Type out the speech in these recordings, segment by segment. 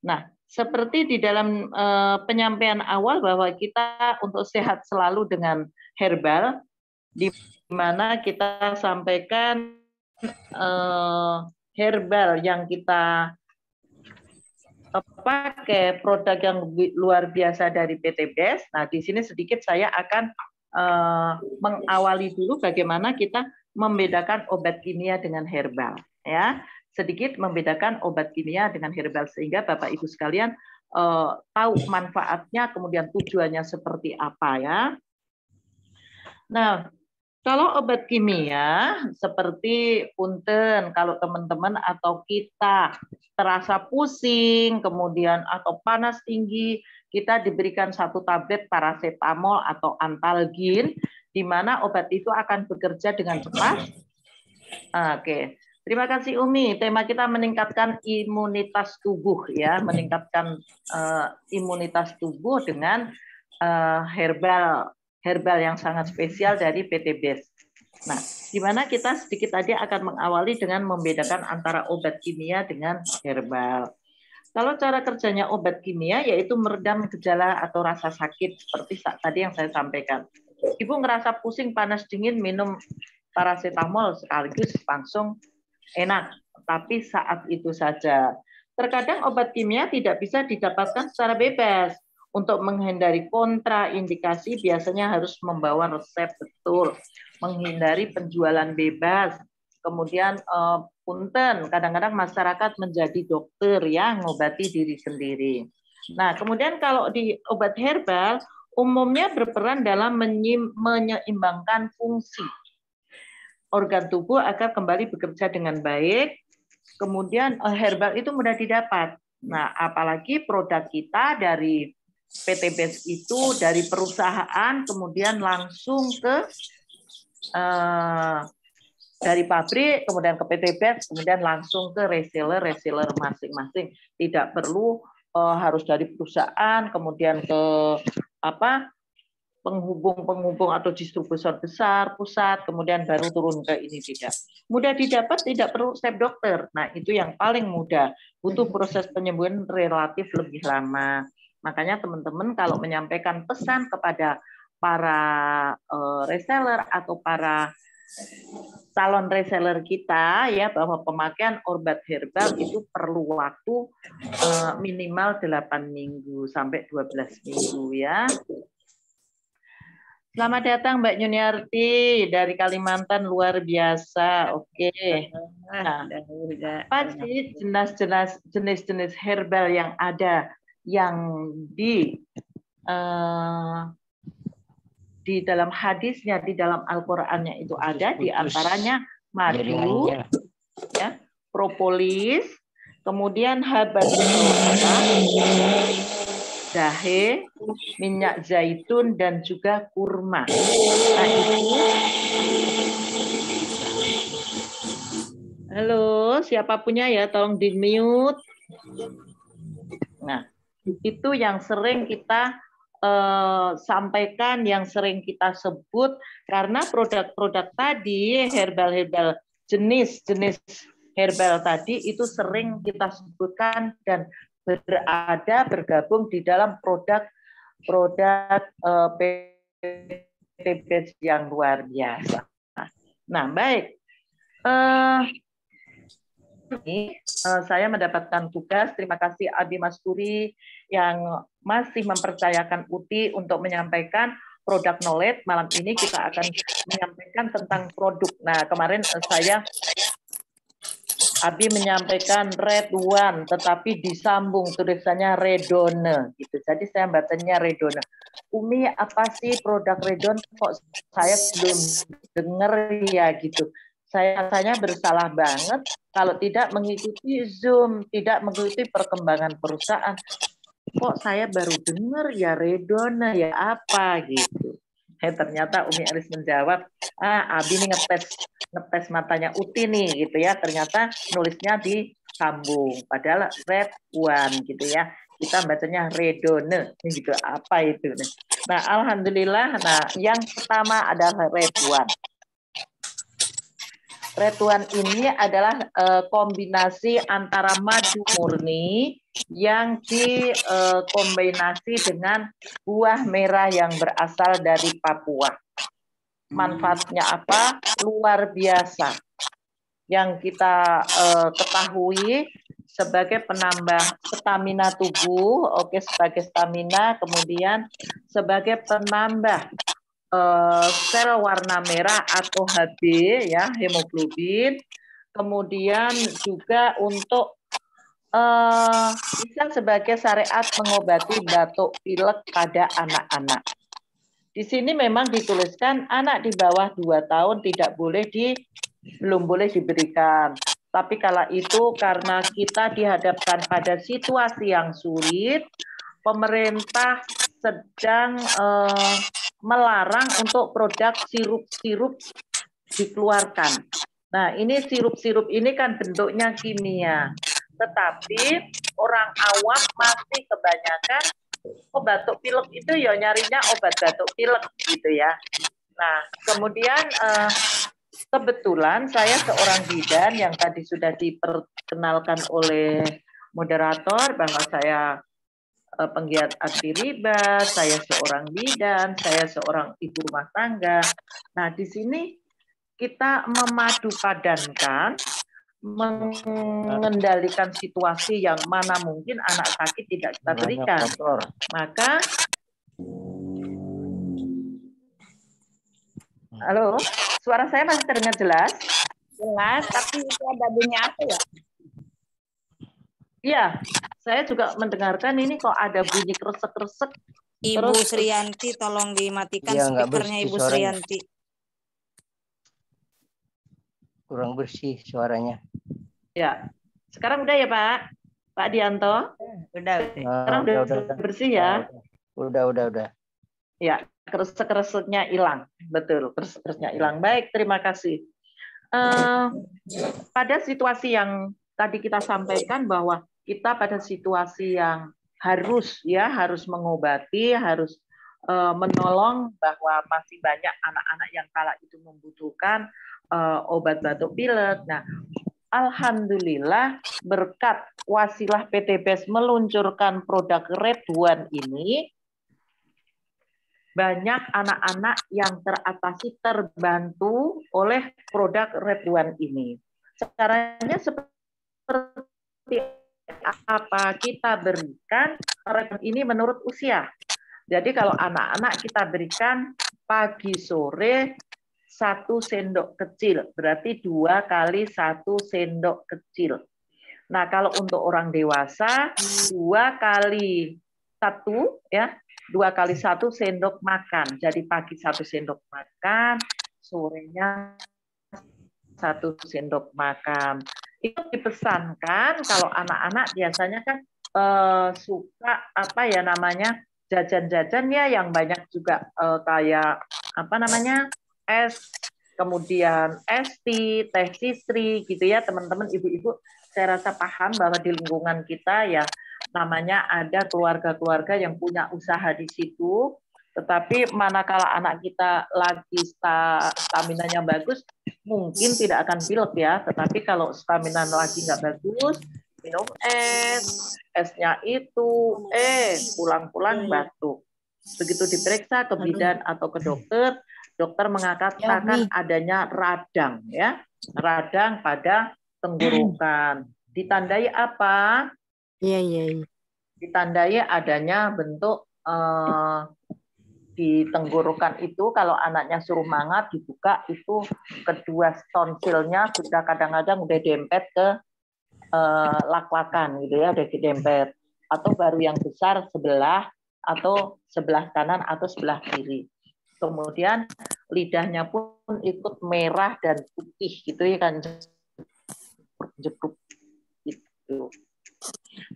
Nah, seperti di dalam penyampaian awal bahwa kita untuk sehat selalu dengan herbal, di mana kita sampaikan herbal yang kita pakai produk yang luar biasa dari PT BEST. Nah, di sini sedikit saya akan mengawali dulu bagaimana kita membedakan obat kimia dengan herbal, ya. Sedikit membedakan obat kimia dengan herbal sehingga Bapak Ibu sekalian tahu manfaatnya, kemudian tujuannya seperti apa, ya. Nah, kalau obat kimia seperti punten, kalau teman-teman atau kita terasa pusing, kemudian atau panas tinggi, kita diberikan satu tablet paracetamol atau antalgin, di mana obat itu akan bekerja dengan cepat. Oke, terima kasih Umi. Tema kita meningkatkan imunitas tubuh, ya, meningkatkan imunitas tubuh dengan herbal yang sangat spesial dari PT BEST. Nah, di mana kita sedikit tadi akan mengawali dengan membedakan antara obat kimia dengan herbal. Kalau cara kerjanya obat kimia yaitu meredam gejala atau rasa sakit seperti tadi yang saya sampaikan. Ibu ngerasa pusing, panas, dingin, minum paracetamol sekaligus langsung enak, tapi saat itu saja. Terkadang obat kimia tidak bisa didapatkan secara bebas. Untuk menghindari kontraindikasi biasanya harus membawa resep betul, menghindari penjualan bebas. Kemudian punten, kadang-kadang masyarakat menjadi dokter yang mengobati diri sendiri. Nah, kemudian kalau di obat herbal umumnya berperan dalam menyeimbangkan fungsi organ tubuh agar kembali bekerja dengan baik. Kemudian herbal itu mudah didapat. Nah, apalagi produk kita dari PT BEST itu dari perusahaan kemudian langsung ke dari pabrik, kemudian ke PT BEST, kemudian langsung ke reseller masing-masing. Tidak perlu harus dari perusahaan, kemudian ke penghubung atau distributor besar, pusat, kemudian baru turun ke ini, tidak. Mudah didapat, tidak perlu resep dokter. Nah, itu yang paling mudah. Butuh proses penyembuhan relatif lebih lama. Makanya teman-teman kalau menyampaikan pesan kepada para reseller atau para calon reseller kita ya bahwa pemakaian obat herbal itu perlu waktu minimal 8 minggu sampai 12 minggu ya. Selamat datang Mbak Yuniarti dari Kalimantan, luar biasa. Oke. Nah, apa sih jenis-jenis herbal yang ada yang di dalam hadisnya, di dalam Al-Qur'annya itu ada, di antaranya madu, ya, propolis, kemudian habatus jahe, minyak zaitun, dan juga kurma. Nah, itu. Halo, siapa punya ya, tolong di-mute. Nah, itu yang sering kita sampaikan, yang sering kita sebut, karena produk-produk tadi, herbal-herbal, jenis-jenis herbal tadi, itu sering kita sebutkan dan bergabung di dalam produk PT BEST yang luar biasa. Nah, baik. Saya mendapatkan tugas. Terima kasih Abi Masturi yang masih mempercayakan Uti untuk menyampaikan produk knowledge. Malam ini kita akan menyampaikan tentang produk. Nah, kemarin Abi menyampaikan Red One, tetapi disambung tulisannya Redone, gitu. Jadi saya bacanya Redone. Umi, apa sih produk Redone? Kok saya belum dengar ya, gitu. Saya rasanya bersalah banget kalau tidak mengikuti Zoom, tidak mengikuti perkembangan perusahaan. Kok saya baru dengar ya Redone, ya apa, gitu. Ternyata Umi Aris menjawab, Abi ini ngetes matanya Uti nih, gitu ya. Ternyata nulisnya disambung, padahal Red One, gitu ya. Kita bacanya Redone, gitu. Apa itu? Nah, alhamdulillah. Nah, yang pertama adalah Red One. Red One ini adalah kombinasi antara madu murni yang dikombinasi dengan buah merah yang berasal dari Papua. Manfaatnya apa? Luar biasa. Yang kita ketahui sebagai penambah stamina tubuh, oke, sebagai stamina, kemudian sebagai penambah sel warna merah atau Hb, ya, hemoglobin, kemudian juga untuk bisa sebagai syariat mengobati batuk pilek pada anak-anak. Di sini memang dituliskan anak di bawah 2 tahun belum boleh diberikan. Tapi kala itu karena kita dihadapkan pada situasi yang sulit, pemerintah sedang melarang untuk produk sirup-sirup dikeluarkan. Nah, ini sirup-sirup ini kan bentuknya kimia. Tetapi orang awam masih kebanyakan batuk pilek itu ya nyarinya obat batuk pilek gitu ya. Nah, kemudian kebetulan saya seorang bidan yang tadi sudah diperkenalkan oleh moderator bahwa saya penggiat anti riba, saya seorang bidan, saya seorang ibu rumah tangga. Nah, di sini kita memadupadankan, mengendalikan situasi yang mana mungkin anak sakit tidak kita berikan. Maka, halo, suara saya masih terdengar jelas? Jelas, tapi itu ada bunyi apa ya? Iya, saya juga mendengarkan ini kok ada bunyi kresek-kresek. Ibu Sriyanti, tolong dimatikan ya, speakernya Ibu Sriyanti. Kurang bersih suaranya. Ya, sekarang udah ya Pak? Pak Dianto? Udah. Sekarang udah bersih ya? Udah. Ya, kresek-kreseknya hilang. Betul, kresek-kreseknya hilang. Baik, terima kasih. Pada situasi yang tadi kita sampaikan bahwa kita pada situasi yang harus mengobati, harus menolong bahwa masih banyak anak-anak yang kala itu membutuhkan obat batuk pilek. Nah, alhamdulillah berkat wasilah PT BES meluncurkan produk Red One ini, banyak anak-anak yang teratasi terbantu oleh produk Red One ini. Caranya seperti apa? Kita berikan Red One ini menurut usia. Jadi kalau anak-anak kita berikan pagi sore 1 sendok kecil, berarti 2 kali 1 sendok kecil. Nah, kalau untuk orang dewasa 2 kali 1 ya, 2 kali 1 sendok makan. Jadi pagi 1 sendok makan, sorenya 1 sendok makan. Itu dipesankan kalau anak-anak biasanya kan suka apa ya namanya jajan-jajan ya yang banyak juga kayak apa namanya es, kemudian es tea, teh citri gitu ya teman-teman ibu-ibu. Saya rasa paham bahwa di lingkungan kita ya namanya ada keluarga-keluarga yang punya usaha di situ. Tetapi manakala anak kita lagi stamina-nya bagus, mungkin tidak akan pilek ya. Tetapi kalau stamina lagi nggak bagus, minum esnya itu, pulang-pulang batuk. Begitu diperiksa ke bidan atau ke dokter, dokter mengatakan adanya radang ya, radang pada tenggorokan. Ditandai apa? Iya. Ditandai adanya bentuk di tenggorokan itu kalau anaknya suruh mangap dibuka itu kedua tonsilnya sudah kadang-kadang udah dempet ke lak-lakan gitu ya, udah dempet atau baru yang besar sebelah atau sebelah kanan atau sebelah kiri. Kemudian lidahnya pun ikut merah dan putih gitu ya kan, jepruk gitu.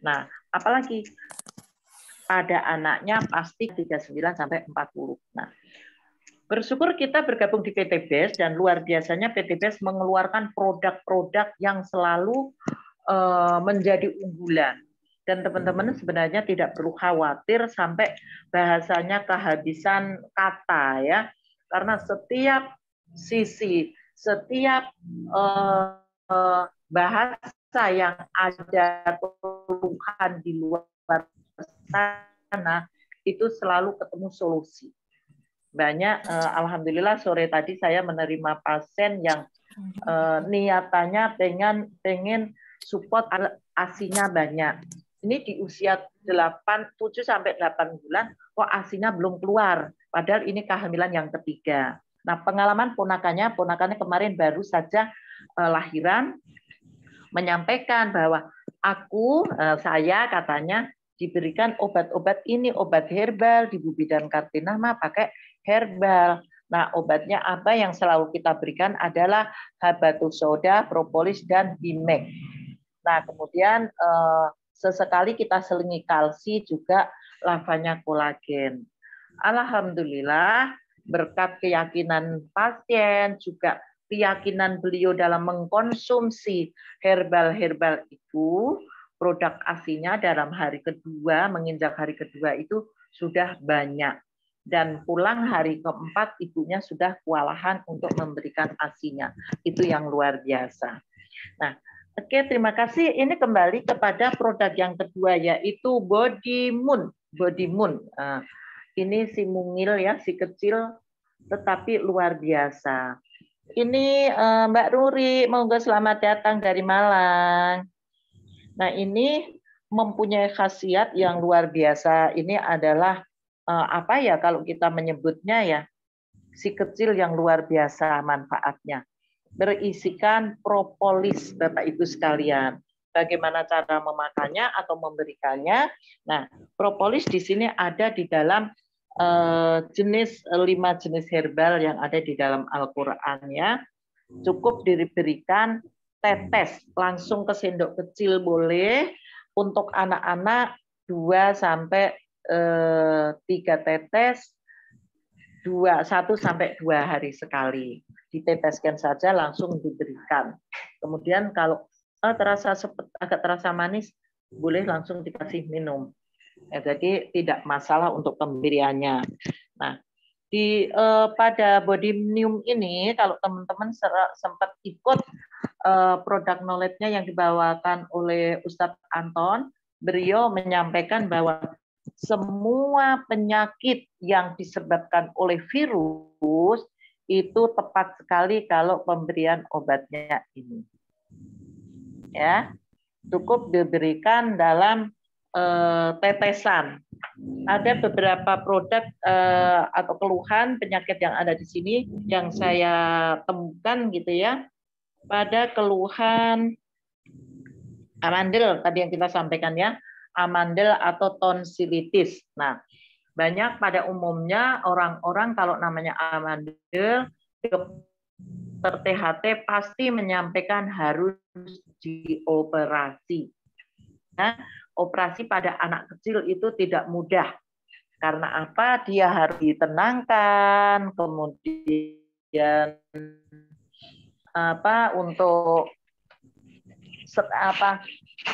Nah, apalagi pada anaknya pasti 39 sampai 40. Nah, bersyukur kita bergabung di PT BES dan luar biasanya PT BES mengeluarkan produk-produk yang selalu menjadi unggulan. Dan teman-teman sebenarnya tidak perlu khawatir sampai bahasanya kehabisan kata ya. Karena setiap sisi, setiap bahasa yang ada keluhan di luar sana itu selalu ketemu solusi. Banyak, alhamdulillah sore tadi saya menerima pasien yang niatannya pengen support ASINya banyak. Ini di usia 7 sampai 8 bulan kok ASINya belum keluar, padahal ini kehamilan yang ketiga. Nah, pengalaman ponakannya kemarin baru saja lahiran, menyampaikan bahwa saya katanya diberikan obat-obat ini, obat herbal di Bu Bidan Kartina mah pakai herbal. Nah, obatnya apa yang selalu kita berikan adalah habatus sauda, propolis, dan himek. Nah, kemudian sesekali kita selingi kalsi juga lavanya kolagen. Alhamdulillah berkat keyakinan pasien juga keyakinan beliau dalam mengkonsumsi herbal-herbal itu, produk ASINya dalam hari kedua, menginjak hari kedua itu sudah banyak. Dan pulang hari keempat ibunya sudah kewalahan untuk memberikan ASINya. Itu yang luar biasa. Nah, oke, terima kasih. Ini kembali kepada produk yang kedua, yaitu Body Moon. Body Moon. Ini si mungil ya, si kecil, tetapi luar biasa. Ini Mbak Ruri, monggo selamat datang dari Malang. Nah, ini mempunyai khasiat yang luar biasa. Ini adalah apa ya kalau kita menyebutnya ya, si kecil yang luar biasa manfaatnya. Berisikan propolis, Bapak Ibu sekalian. Bagaimana cara memakannya atau memberikannya? Nah, propolis di sini ada di dalam 5 jenis herbal yang ada di dalam Al-Quran ya. Cukup diberikan tetes langsung ke sendok kecil boleh, untuk anak-anak 2 sampai 3 tetes 1 sampai 2 hari sekali. Diteteskan saja langsung diberikan. Kemudian kalau agak terasa manis, boleh langsung dikasih minum. Ya, jadi tidak masalah untuk pemberiannya. Nah, pada Bodymnium ini, kalau teman-teman sempat ikut produk knowledge-nya yang dibawakan oleh Ustadz Anton, beliau menyampaikan bahwa semua penyakit yang disebabkan oleh virus itu tepat sekali kalau pemberian obatnya ini. Ya, cukup diberikan dalam tetesan. Ada beberapa produk atau keluhan penyakit yang ada di sini yang saya temukan gitu ya. Pada keluhan amandel tadi yang kita sampaikan ya, amandel atau tonsilitis. Nah, banyak pada umumnya orang-orang kalau namanya amandel, dokter THT pasti menyampaikan harus dioperasi. Nah, operasi pada anak kecil itu tidak mudah. Karena apa? Dia harus ditenangkan, kemudian untuk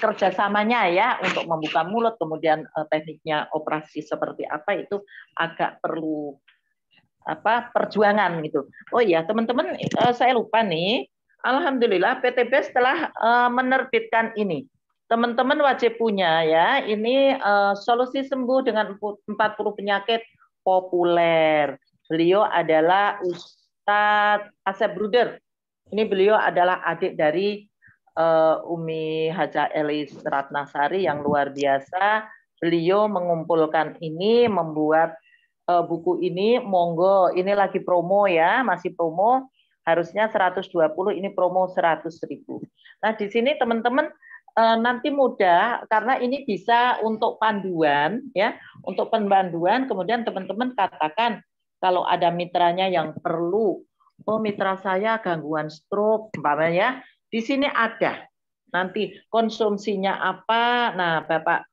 kerjasamanya ya untuk membuka mulut, kemudian tekniknya operasi seperti apa itu agak perlu perjuangan gitu. Oh iya teman-teman, saya lupa nih, alhamdulillah PTB setelah menerbitkan ini. Teman-teman wajib punya ya, ini solusi sembuh dengan 40 penyakit populer. Beliau adalah Ustadz Asep Bruder. Ini beliau adalah adik dari Umi Haja Elis Ratnasari yang luar biasa. Beliau mengumpulkan ini, membuat buku ini, monggo, ini lagi promo ya, masih promo, harusnya 120, ini promo 100.000. Nah, di sini teman-teman nanti mudah karena ini bisa untuk panduan ya, untuk panduan. Kemudian teman-teman katakan kalau ada mitranya yang perlu, oh mitra saya gangguan stroke umpamanya, di sini ada nanti konsumsinya apa. Nah,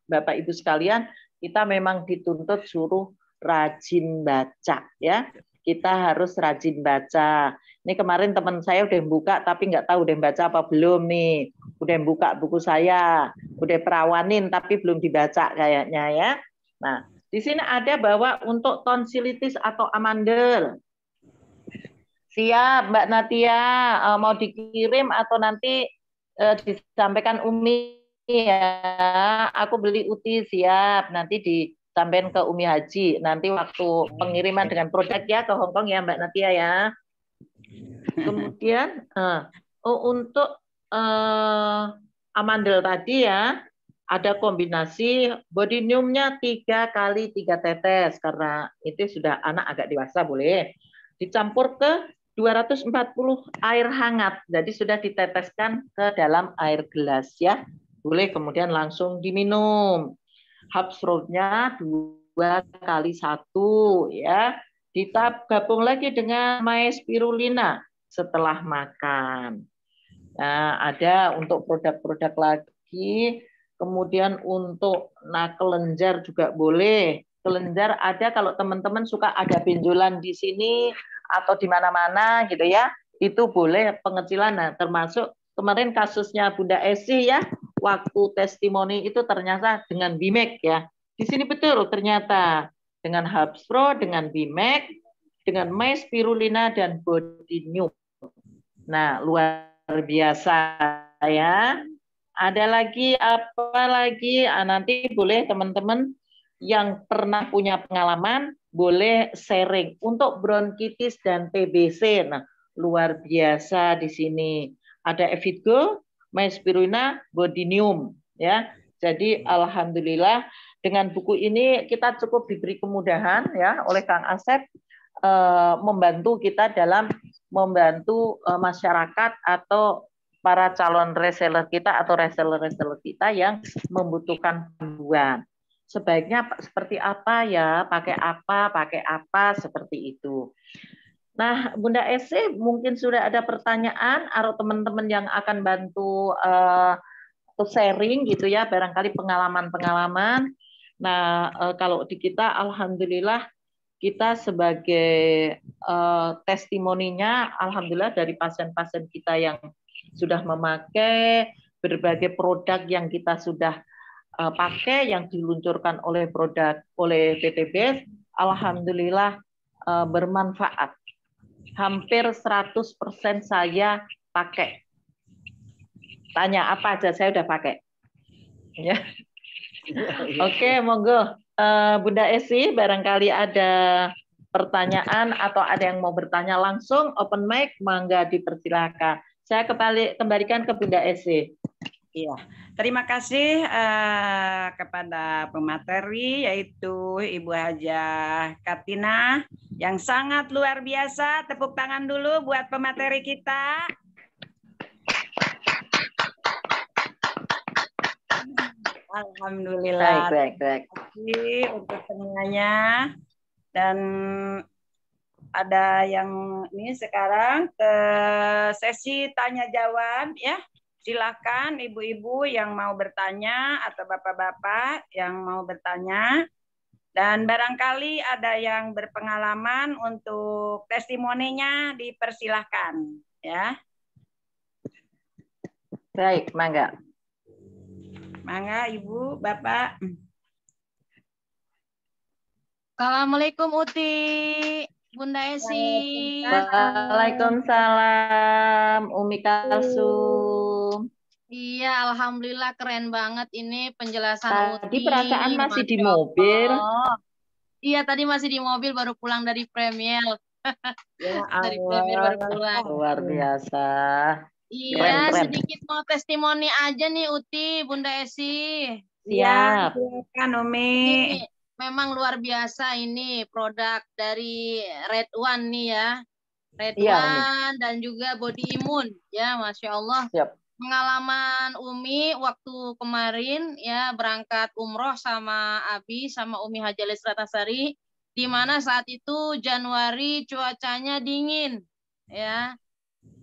Bapak Ibu sekalian, kita memang dituntut suruh rajin baca ya. Kita harus rajin baca. Ini kemarin teman saya udah buka tapi nggak tahu udah baca apa belum nih. Udah buka buku saya, udah perawanin tapi belum dibaca kayaknya ya. Nah, di sini ada bahwa untuk tonsilitis atau amandel Siap, Mbak Natia. Mau dikirim atau nanti disampaikan Umi ya. Aku beli uti siap. Nanti disampaikan ke Umi Haji. Nanti waktu pengiriman dengan produk ya ke Hong Kong ya Mbak Natia ya. Kemudian untuk amandel tadi ya, ada kombinasi bodiniumnya 3 kali 3 tetes karena itu sudah anak agak dewasa boleh. Dicampur ke 240 air hangat. Jadi sudah diteteskan ke dalam air gelas ya. Boleh kemudian langsung diminum. Habsrootnya 2 kali 1 ya. Gabung lagi dengan spirulina setelah makan. Nah, ada untuk produk-produk lagi. Kemudian untuk kelenjar juga boleh. Kelenjar ada kalau teman-teman suka ada benjolan di sini atau di mana-mana gitu ya. Itu boleh pengecilan. Nah, termasuk kemarin kasusnya Bunda Esi ya, waktu testimoni itu ternyata dengan Bimek ya. Di sini betul ternyata dengan Habspro, dengan Bimek, dengan spirulina dan bodinium. Nah, luar biasa ya. Ada lagi apa lagi? Nanti boleh teman-teman yang pernah punya pengalaman boleh sharing untuk bronkitis dan TBC. Nah, luar biasa di sini. Ada Evitgo, spirulina, bodinium ya. Jadi alhamdulillah dengan buku ini kita cukup diberi kemudahan ya oleh Kang Asep membantu kita dalam membantu masyarakat atau para calon reseller kita atau reseller-reseller kita yang membutuhkan panduan. Sebaiknya seperti apa ya, pakai apa, seperti itu. Nah, Bunda Ese mungkin sudah ada pertanyaan atau teman-teman yang akan bantu sharing gitu ya, barangkali pengalaman-pengalaman. Nah, kalau di kita alhamdulillah kita sebagai testimoninya alhamdulillah dari pasien-pasien kita yang sudah memakai berbagai produk yang kita sudah pakai yang diluncurkan oleh PTBS, alhamdulillah bermanfaat. Hampir 100% saya pakai. Tanya apa aja saya udah pakai. Ya. Oke, monggo. Bunda Esi, barangkali ada pertanyaan atau ada yang mau bertanya langsung, open mic, mangga dipersilakan. Saya kembalikan ke Bunda Esi. Iya, terima kasih kepada pemateri yaitu Ibu Hajah Katina yang sangat luar biasa. Tepuk tangan dulu buat pemateri kita. Alhamdulillah. Baik. Untuk semuanya. Dan ada yang ini sekarang ke sesi tanya jawab ya. Silakan ibu-ibu yang mau bertanya atau bapak-bapak yang mau bertanya. Dan barangkali ada yang berpengalaman untuk testimoninya dipersilahkan ya. Baik, mangga. Mangga Ibu, Bapak. Assalamualaikum Uti, Bunda Esi. Waalaikumsalam, Umi Kalsum. Iya, alhamdulillah keren banget ini penjelasan Tadi Uti. perasaan masih di Masya mobil. Allah. Iya, tadi masih di mobil baru pulang dari premier. Ya Dari premier baru pulang. Luar biasa. Iya, Keren. sedikit mau testimoni aja nih Uti, Bunda Esi. Siap. Silakan Umi. Ini memang luar biasa ini produk dari Red One nih ya. Red Iya, One dan juga Body Immune ya, Masya Allah. Siap. Pengalaman Umi waktu kemarin ya berangkat umroh sama Abi sama Umi Hajalis Ratasari, di mana saat itu Januari cuacanya dingin ya.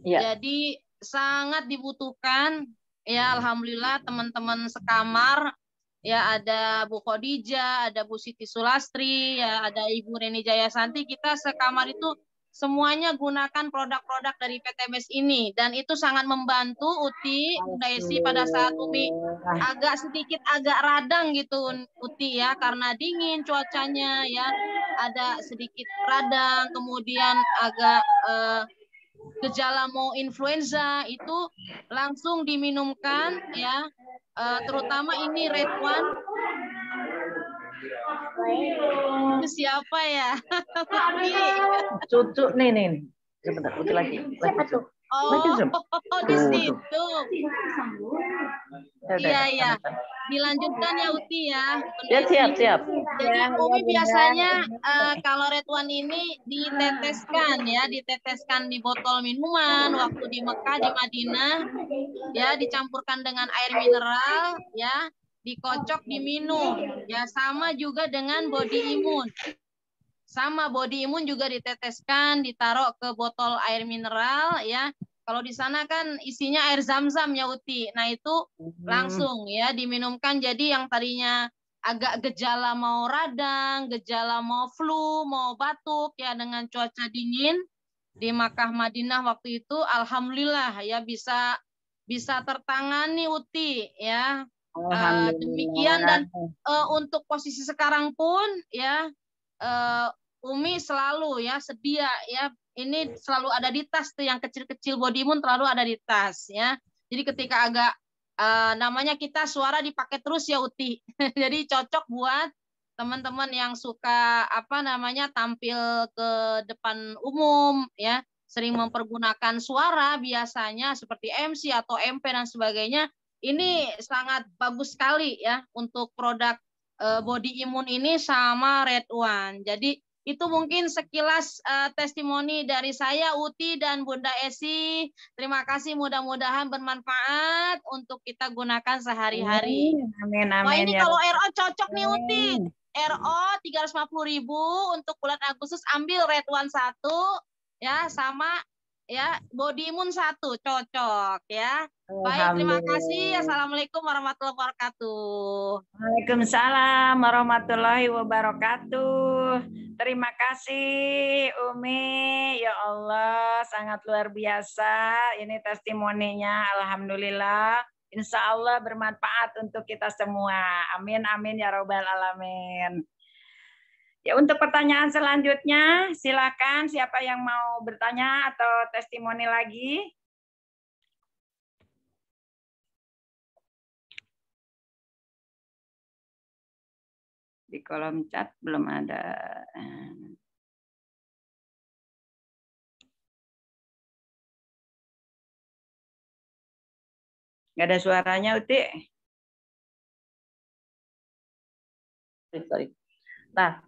Iya. Jadi sangat dibutuhkan ya, alhamdulillah teman-teman sekamar ya, ada Bu Khadijah, ada Bu Siti Sulastri, ya ada Ibu Reni Jayasanti, kita sekamar itu semuanya gunakan produk-produk dari PTBS ini dan itu sangat membantu Uti, Bunda Esi pada saat Umi sedikit agak radang gitu Uti ya, karena dingin cuacanya ya, ada sedikit radang, kemudian agak gejala mau influenza itu langsung diminumkan ya, terutama ini red one. Itu siapa ya? Cucu nih. Sebentar, Uti lagi. Siapa tuh? Lagi Oh, Zoom. di Tuh. situ. Iya. Dilanjutkan ya Uti ya. Ya, siap. Jadi Umi biasanya kalau red one ini diteteskan di botol minuman waktu di Mekah, di Madinah, ya dicampurkan dengan air mineral, ya dikocok diminum, ya sama juga dengan body imun. Sama body imun juga diteteskan, ditaruh ke botol air mineral, ya. Kalau di sana kan isinya air zam-zam ya Uti. Nah itu langsung ya diminumkan. Jadi yang tadinya agak gejala mau radang, gejala mau flu, mau batuk ya dengan cuaca dingin di Makkah Madinah waktu itu, alhamdulillah ya bisa tertangani Uti ya. Demikian dan untuk posisi sekarang pun ya Umi selalu ya sedia ya. Ini selalu ada di tas tuh yang kecil-kecil body imun selalu ada di tas ya. Jadi ketika agak namanya kita suara dipakai terus ya Uti. Jadi cocok buat teman-teman yang suka tampil ke depan umum ya, sering mempergunakan suara biasanya seperti MC atau MP dan sebagainya. Ini sangat bagus sekali ya untuk produk body imun ini sama Red One. Jadi itu mungkin sekilas testimoni dari saya, Uti dan Bunda Esi. Terima kasih, mudah-mudahan bermanfaat untuk kita gunakan sehari-hari. Amin. Wah ini Ya. kalau RO cocok nih Uti. RO 350.000 untuk bulan Agustus, ambil Red One 1 ya sama ya body imun 1 cocok ya. Baik, terima kasih. Assalamualaikum warahmatullahi wabarakatuh. Waalaikumsalam warahmatullahi wabarakatuh. Terima kasih Umi. Ya Allah, sangat luar biasa. Ini testimoninya. Alhamdulillah. Insya Allah bermanfaat untuk kita semua. Amin, amin ya robbal alamin. Ya, untuk pertanyaan selanjutnya, silakan siapa yang mau bertanya atau testimoni lagi. Di kolom chat belum ada. Nggak ada suaranya, Uti. Sorry. Nah,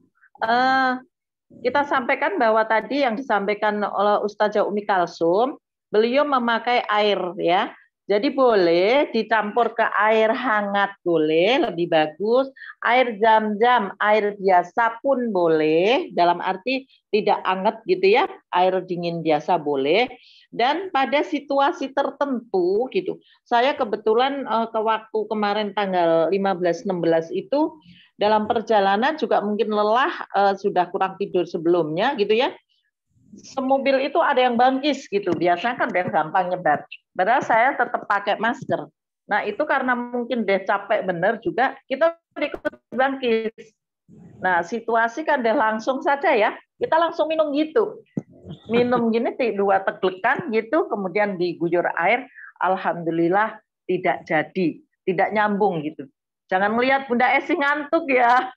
kita sampaikan bahwa tadi yang disampaikan oleh Ustazah Umi Kalsum, beliau memakai air ya. Jadi boleh dicampur ke air hangat boleh, lebih bagus. Air zam-zam, air biasa pun boleh, dalam arti tidak hangat gitu ya, air dingin biasa boleh. Dan pada situasi tertentu gitu, saya kebetulan ke waktu kemarin tanggal 15-16 itu, dalam perjalanan juga mungkin lelah, sudah kurang tidur sebelumnya gitu ya. Semobil itu ada yang bangkis gitu, biasanya kan dia gampang nyebar. Padahal saya tetap pakai masker. Nah itu karena mungkin dia capek benar juga, kita ikut bangkis. Nah situasi kan dia langsung saja ya, kita langsung minum gitu. Minum gini 2 teglekan gitu, kemudian diguyur air, alhamdulillah tidak jadi, tidak nyambung gitu. Jangan melihat Bunda Esi ngantuk ya.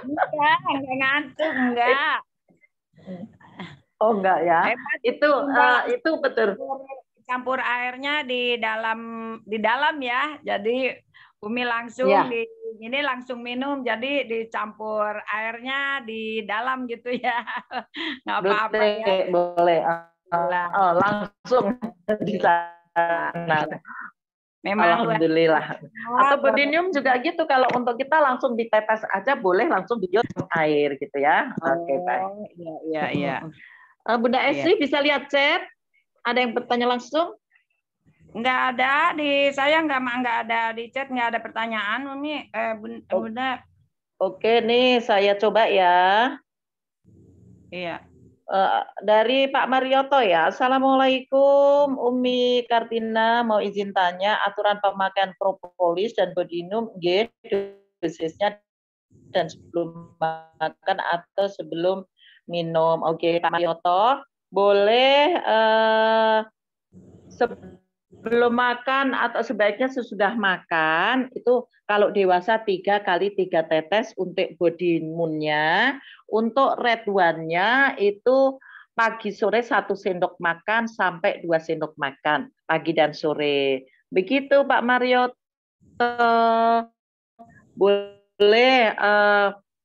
Enggak ngantuk, enggak. Oh enggak ya. Itu betul. Campur airnya di dalam ya. Jadi Umi langsung ya. ini langsung minum. Jadi dicampur airnya di dalam gitu ya. Enggak apa-apa ya. Boleh. Langsung di sana. Memang alhamdulillah. Atau bodinium juga gitu, kalau untuk kita langsung ditetes aja boleh, langsung digiur air gitu ya. Oke, baik. Iya. Bunda Esri bisa lihat chat? Ada yang bertanya langsung? Enggak ada saya enggak ada di chat, enggak ada pertanyaan Umi. Bunda. Oke nih saya coba ya. Iya. Dari Pak Marioto ya. Assalamualaikum Umi Kartina, mau izin tanya aturan pemakaian propolis dan bodinum dosisnya dan sebelum makan atau sebelum minum. Oke Pak Marioto, boleh sebelum makan atau sebaiknya sesudah makan itu kalau dewasa 3 kali 3 tetes untuk body imunnya, untuk red one-nya itu pagi sore 1 sendok makan sampai 2 sendok makan pagi dan sore. Begitu Pak Marioto. Boleh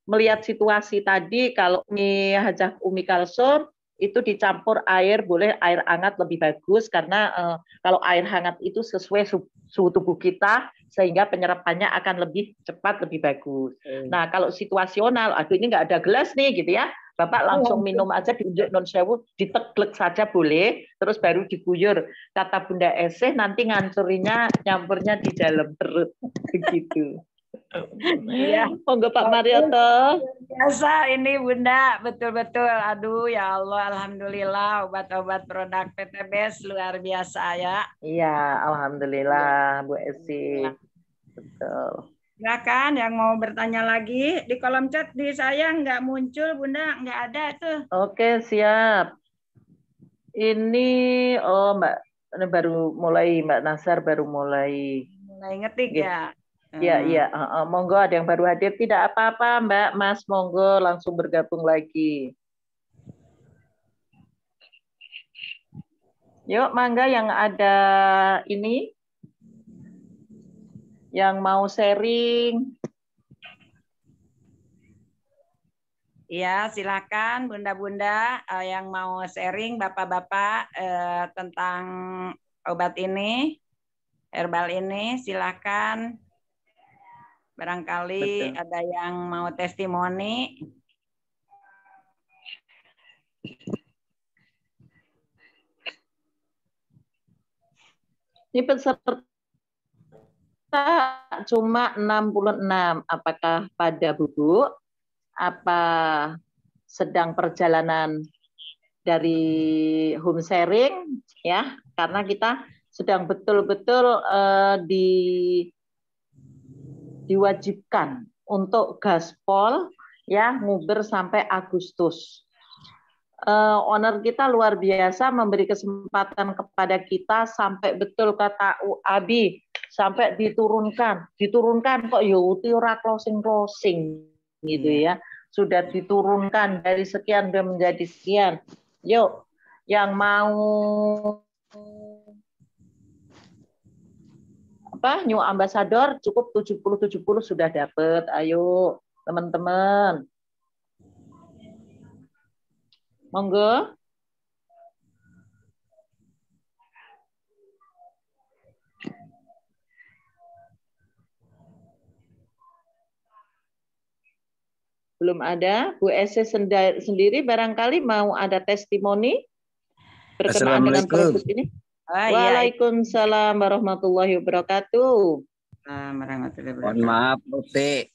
melihat situasi tadi kalau hajah umi kalsum itu dicampur air, boleh air hangat lebih bagus karena kalau air hangat itu sesuai suhu tubuh kita sehingga penyerapannya akan lebih cepat, lebih bagus. Nah kalau situasional, aduh ini nggak ada gelas nih gitu ya, Bapak langsung minum aja diunjuk non sewu, diteglek saja boleh, terus baru diguyur. Kata Bunda Esih nanti ngancurinnya nyampurnya di dalam perut begitu. Iya. Monggo Pak Marioto. Biasa ini Bunda, betul-betul. Aduh ya Allah, alhamdulillah obat-obat produk PTBS luar biasa ya. Iya, alhamdulillah Bu Esi. Betul. Silakan yang mau bertanya lagi di kolom chat di saya nggak muncul Bunda, nggak ada tuh. Oke, siap. Ini Mbak, ini baru mulai Mbak Nasar baru mulai. Mulai ngetik Gitu. ya. Iya. Monggo ada yang baru hadir, tidak apa-apa Mbak, Mas, monggo langsung bergabung lagi. Yuk, mangga yang ada ini, yang mau sharing. Iya, silakan Bunda-bunda yang mau sharing Bapak-bapak tentang obat ini, herbal ini, silakan. Barangkali Betul. ada yang mau testimoni. Ini peserta cuma 66. Apakah pada bubuk? Apa sedang perjalanan dari home sharing? Ya, karena kita sedang betul-betul diwajibkan untuk gaspol ya nguber sampai Agustus. Owner kita luar biasa memberi kesempatan kepada kita sampai betul kata Abi sampai diturunkan kok ya ora closing gitu ya, sudah diturunkan dari sekian menjadi sekian. Yuk yang mau new ambassador cukup 70 sudah dapat. Ayo teman-teman. Monggo. Belum ada. Bu Ese sendiri barangkali mau ada testimoni berkenaan dengan produk ini. Waalaikumsalam warahmatullahi wabarakatuh. Mohon maaf, Uti.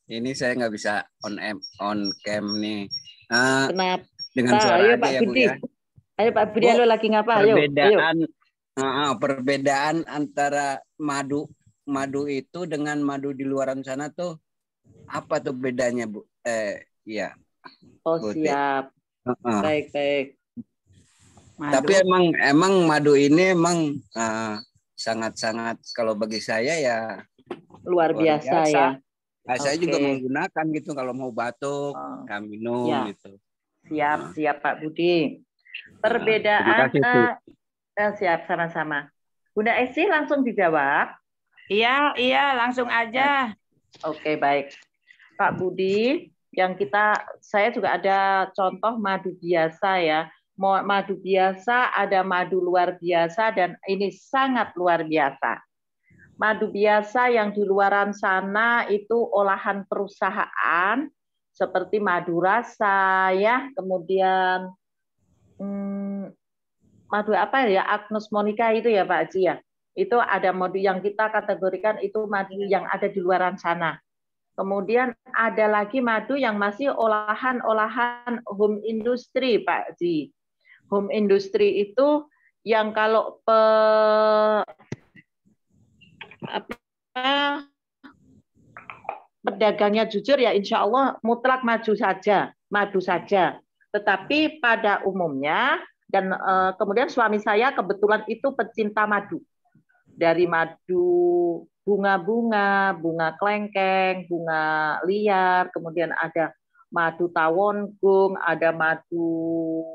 Ini saya nggak bisa on cam nih. Kenapa? Dengan suara ayo aja Pak ya, Budi. Bu ya. Ayo Pak Budi, lo lagi ngapa? Perbedaan antara madu itu dengan madu di luaran sana tuh apa tuh bedanya, Bu? Iya. Oh, siap. Baik. Madu. Tapi emang madu ini emang sangat-sangat kalau bagi saya ya luar biasa. Ya. Saya juga menggunakan gitu kalau mau batuk, minum ya. Gitu. Siap Pak Budi. Perbedaan siap sama-sama. Bunda Esi langsung dijawab. Iya langsung aja. Oke, baik. Pak Budi, saya juga ada contoh madu biasa ya. Madu biasa, ada madu luar biasa, dan ini sangat luar biasa. Madu biasa yang di luaran sana itu olahan perusahaan seperti madu rasa ya, kemudian madu apa ya, Agnes Monica itu ya Pak Haji ya. Itu ada madu yang kita kategorikan itu madu yang ada di luaran sana. Kemudian ada lagi madu yang masih olahan home industry Pak Haji. Home industry itu yang kalau pedagangnya jujur ya insya Allah mutlak madu saja. Tetapi pada umumnya dan kemudian suami saya kebetulan itu pecinta madu. Dari madu bunga-bunga, bunga klengkeng, bunga liar, kemudian ada madu tawon-gung, ada madu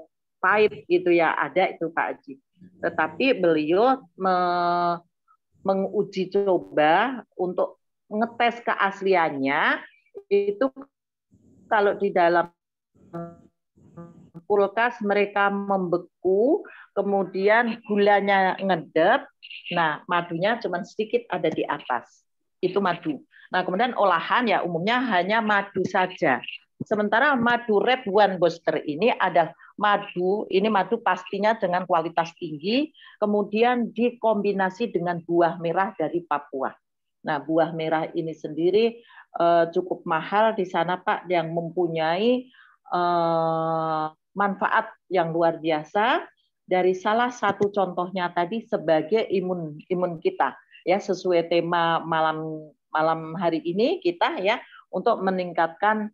pahit gitu ya, ada itu Pak Haji. Tetapi beliau menguji coba untuk ngetes keasliannya itu kalau di dalam kulkas mereka membeku, kemudian gulanya ngedep, nah madunya cuma sedikit ada di atas. Itu madu. Nah kemudian olahan ya umumnya hanya madu saja. Sementara madu Red One Booster ini ada madu, ini madu pastinya dengan kualitas tinggi, kemudian dikombinasi dengan buah merah dari Papua. Nah buah merah ini sendiri cukup mahal di sana Pak, yang mempunyai manfaat yang luar biasa. Dari salah satu contohnya tadi sebagai imun kita ya, sesuai tema malam hari ini kita ya, untuk meningkatkan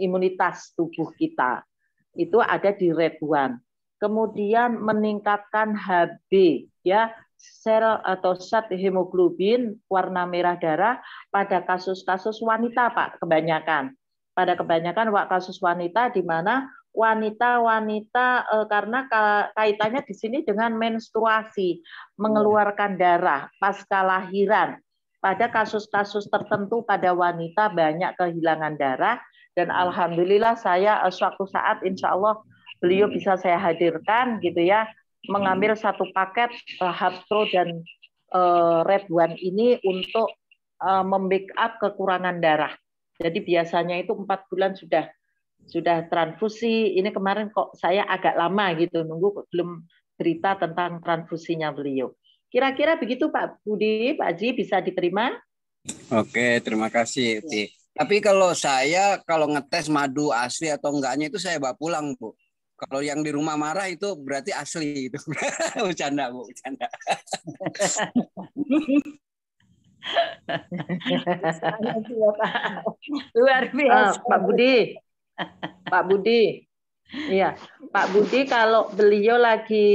imunitas tubuh kita. Itu ada di Red One. Kemudian meningkatkan HB ya, sel atau zat hemoglobin warna merah darah pada kasus-kasus wanita Pak, kebanyakan. Pada kebanyakan kasus wanita di mana wanita-wanita karena kaitannya di sini dengan menstruasi, mengeluarkan darah pasca lahiran. Pada kasus-kasus tertentu pada wanita banyak kehilangan darah, dan alhamdulillah saya suatu saat insya Allah beliau bisa saya hadirkan gitu ya, mengambil satu paket Haptro dan Red One ini untuk membackup kekurangan darah. Jadi biasanya itu 4 bulan sudah transfusi. Ini kemarin kok saya agak lama gitu nunggu, belum berita tentang transfusinya beliau. Kira-kira begitu Pak Budi, Pak Haji, bisa diterima? Oke, terima kasih. Tapi kalau saya ngetes madu asli atau enggaknya itu saya bawa pulang, Bu. Kalau yang di rumah marah itu berarti asli itu. Bercanda, Bu, bercanda. Luar biasa. Pak Budi. Iya, Pak Budi kalau beliau lagi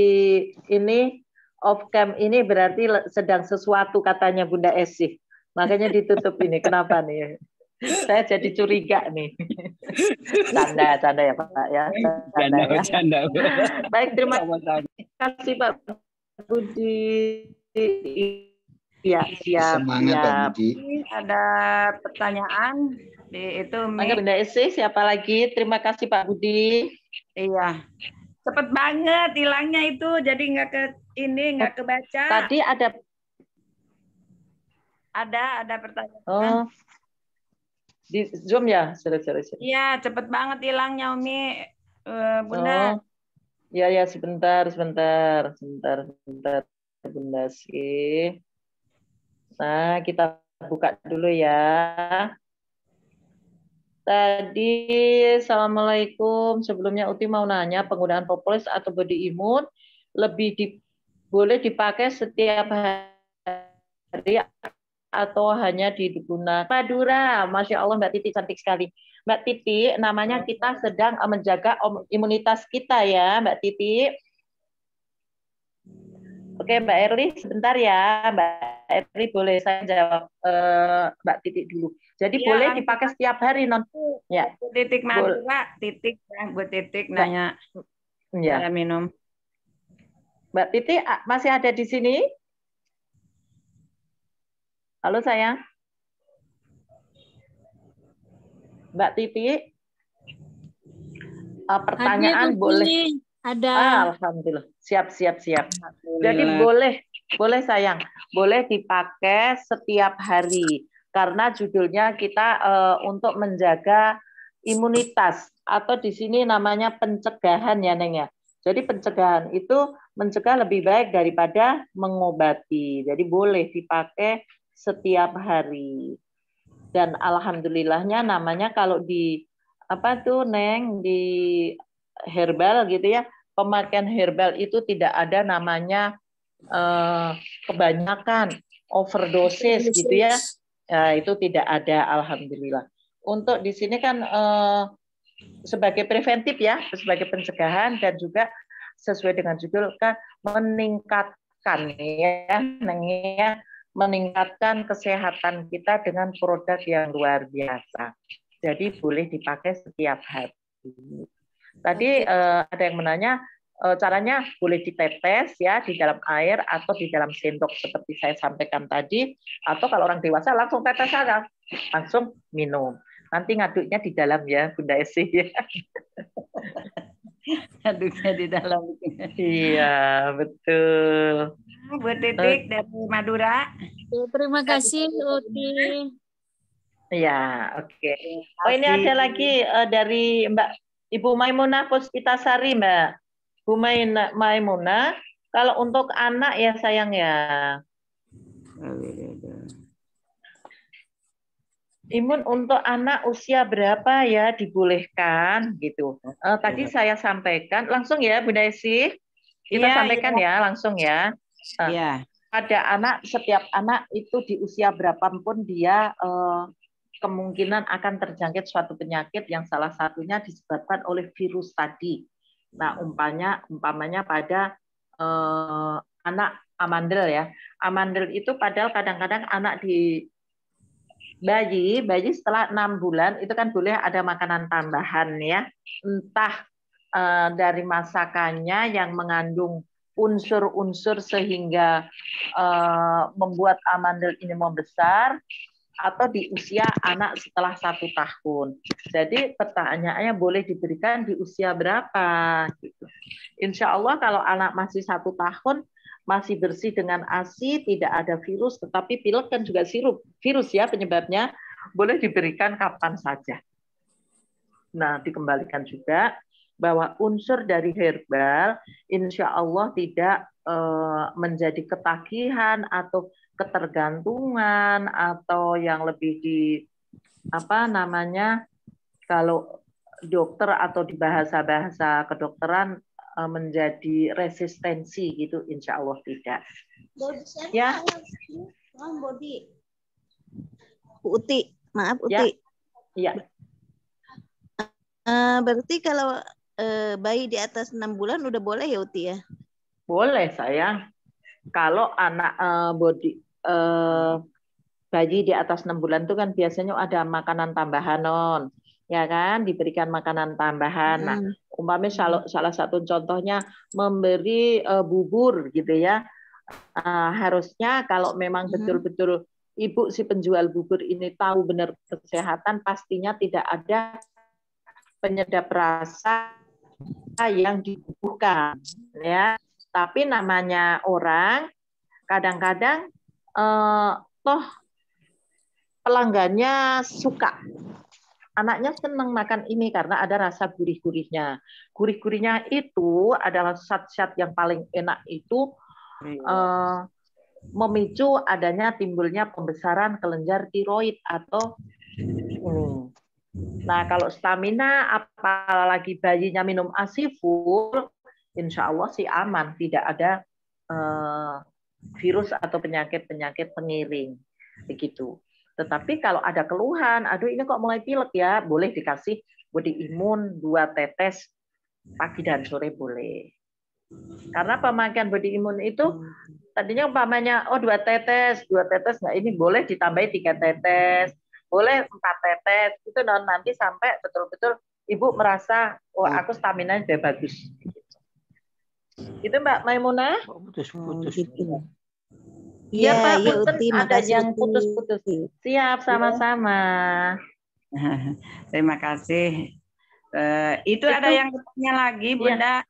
ini off cam ini berarti sedang sesuatu katanya Bunda Esi. Makanya ditutup ini. Kenapa nih? Saya jadi curiga nih. Canda ya Pak ya. Canda. Baik, terima kasih Pak Budi. Ya, siap. Semangat Pak Budi. Ada pertanyaan itu Bunda Esi, siapa lagi? Terima kasih Pak Budi. Iya. Cepet banget hilangnya itu, jadi nggak kebaca. Tadi ada pertanyaan. Oh. Di Zoom ya? Sorry. Iya, cepet banget hilangnya Umi. Bunda. Oh. Ya, sebentar Bunda sih. Nah, kita buka dulu ya. Tadi, Assalamualaikum. Sebelumnya Uti mau nanya, penggunaan propolis atau body imun boleh dipakai setiap hari atau hanya digunakan? Madura, Masya Allah Mbak Titi cantik sekali. Mbak Titi, namanya kita sedang menjaga imunitas kita ya Mbak Titi. Oke Mbak Erli, sebentar ya Mbak Erli, boleh saya jawab Mbak Titi dulu. Jadi ya, boleh dipakai setiap hari non? Ya. Titik Madura, titik Bu Titik nanya cara minum. Mbak Titi masih ada di sini? Halo sayang. Mbak Titi. Pertanyaan boleh. Ada. Alhamdulillah. Siap. Jadi boleh sayang, boleh dipakai setiap hari karena judulnya kita untuk menjaga imunitas atau di sini namanya pencegahan ya Neng ya. Jadi pencegahan itu mencegah lebih baik daripada mengobati. Jadi boleh dipakai setiap hari. Dan alhamdulillahnya namanya kalau di Neng di herbal gitu ya, pemakaian herbal itu tidak ada namanya kebanyakan overdosis gitu ya. Itu tidak ada alhamdulillah. Untuk di sini kan sebagai preventif ya, sebagai pencegahan, dan juga sesuai dengan judul kan meningkatkan ya, meningkatkan kesehatan kita dengan produk yang luar biasa. Jadi boleh dipakai setiap hari. Tadi ada yang menanya caranya boleh ditetes ya di dalam air atau di dalam sendok seperti saya sampaikan tadi, atau kalau orang dewasa langsung tetes saja, langsung minum. Nanti ngaduknya di dalam ya, Bunda Esi. Ngaduknya di dalam. Iya, betul. Bu Titik dari Madura. Terima kasih, Uti. Ya, oke. Oh, ini ada lagi dari Mbak Ibu Maimunah Puspitasari, Mbak. Bu Maimunah, kalau untuk anak ya sayang ya. Imun untuk anak usia berapa ya dibolehkan gitu. Tadi saya sampaikan langsung ya Bunda Esi. Kita sampaikan ya langsung ya. Iya. Pada anak, setiap anak itu di usia berapapun dia kemungkinan akan terjangkit suatu penyakit yang salah satunya disebabkan oleh virus tadi. Nah, umpamanya pada anak amandel ya. Amandel itu padahal kadang-kadang anak di bayi setelah 6 bulan itu kan boleh ada makanan tambahan ya. Entah dari masakannya yang mengandung unsur-unsur sehingga membuat amandel ini membesar, atau di usia anak setelah 1 tahun. Jadi pertanyaannya boleh diberikan di usia berapa? Gitu. Insya Allah kalau anak masih 1 tahun, masih bersih dengan ASI, tidak ada virus, tetapi pilek kan juga virus ya penyebabnya, boleh diberikan kapan saja. Nah, dikembalikan juga bahwa unsur dari herbal insya Allah tidak menjadi ketagihan atau ketergantungan atau yang lebih di kalau dokter atau di bahasa-bahasa kedokteran menjadi resistensi gitu, insya Allah tidak. Ya. Uti, maaf Uti. Ya. Berarti kalau bayi di atas 6 bulan udah boleh ya Uti ya? Boleh sayang. Kalau anak bayi di atas 6 bulan itu kan biasanya ada makanan tambahan non. Ya kan, diberikan makanan tambahan. Nah, umpamanya salah satu contohnya memberi bubur gitu ya. Harusnya kalau memang betul-betul ibu si penjual bubur ini tahu benar kesehatan, pastinya tidak ada penyedap rasa yang dibubuhkan ya. Tapi namanya orang kadang-kadang toh pelanggannya suka. Anaknya senang makan ini karena ada rasa gurih-gurihnya. Gurih-gurihnya itu adalah zat-zat yang paling enak itu memicu adanya timbulnya pembesaran kelenjar tiroid atau ini. Nah, kalau stamina apalagi bayinya minum ASI full, insya Allah sih aman, tidak ada virus atau penyakit-penyakit pengiring begitu. Tetapi kalau ada keluhan, aduh ini kok mulai pilek ya, boleh dikasih body imun 2 tetes pagi dan sore boleh. Karena pemakaian body imun itu tadinya umpamanya 2 tetes, nah ini boleh ditambahi 3 tetes, boleh 4 tetes, itu nanti sampai betul-betul ibu merasa aku stamina udah bagus. Itu Mbak Maimunah? Putus-putus. Iya Pak, ya, Uti, ada makasih, yang Uti. putus-putus. Siap, sama-sama. Terima kasih. Itu ada yang bertanya lagi, Bunda.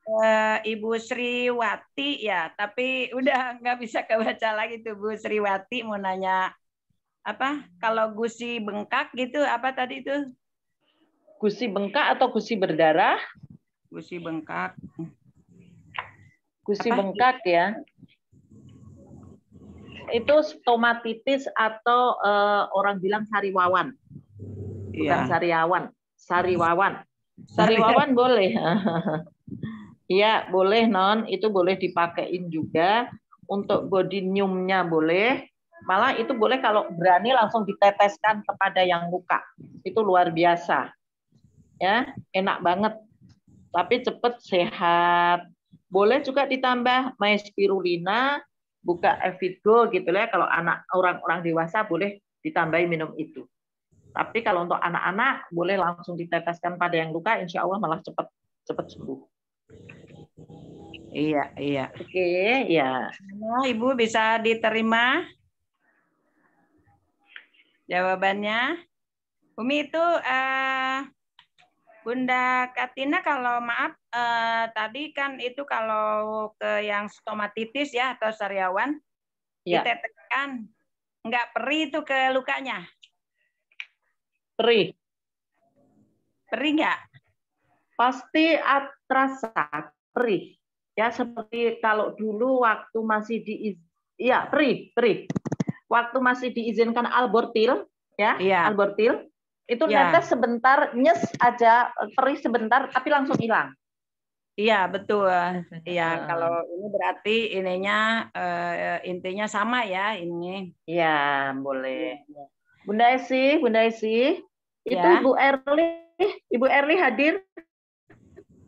Ibu Sriwati ya, tapi udah nggak bisa kebaca lagi tuh Bu Sriwati mau nanya apa? Kalau gusi bengkak gitu, apa tadi itu? Gusi bengkak atau gusi berdarah? Gusi bengkak. Gusi bengkak ya. Itu stomatitis atau orang bilang sariwawan. Bukan sariawan, sariwawan. Sariwawan boleh. Iya, boleh non, itu boleh dipakein juga untuk body nyumnya boleh. Malah itu boleh kalau berani langsung diteteskan kepada yang luka. Itu luar biasa. ya, enak banget. Tapi cepat sehat. Boleh juga ditambah myspirulina, buka Evigo gitu ya. Kalau anak orang dewasa boleh ditambahi minum itu. Tapi kalau untuk anak-anak boleh langsung diteteskan pada yang luka, insya Allah malah cepat sembuh. Iya, iya. Oke, ya. Nah, Ibu bisa diterima jawabannya. Umi itu Bunda Katina kalau maaf tadi kan itu kalau ke yang stomatitis ya atau sariawan Ya. diteteskan nggak perih itu ke lukanya. Perih. Perih nggak? Pasti terasa perih. Ya seperti kalau dulu waktu masih perih. Waktu masih diizinkan albortil, ya, Iya. albortil, itu Ya. netes sebentar, nyes aja, perih sebentar, tapi langsung hilang. Iya, betul. Iya, kalau ini berarti ininya intinya sama ya ini. Iya, boleh. Bunda Esi, itu Ya. Ibu Erli hadir?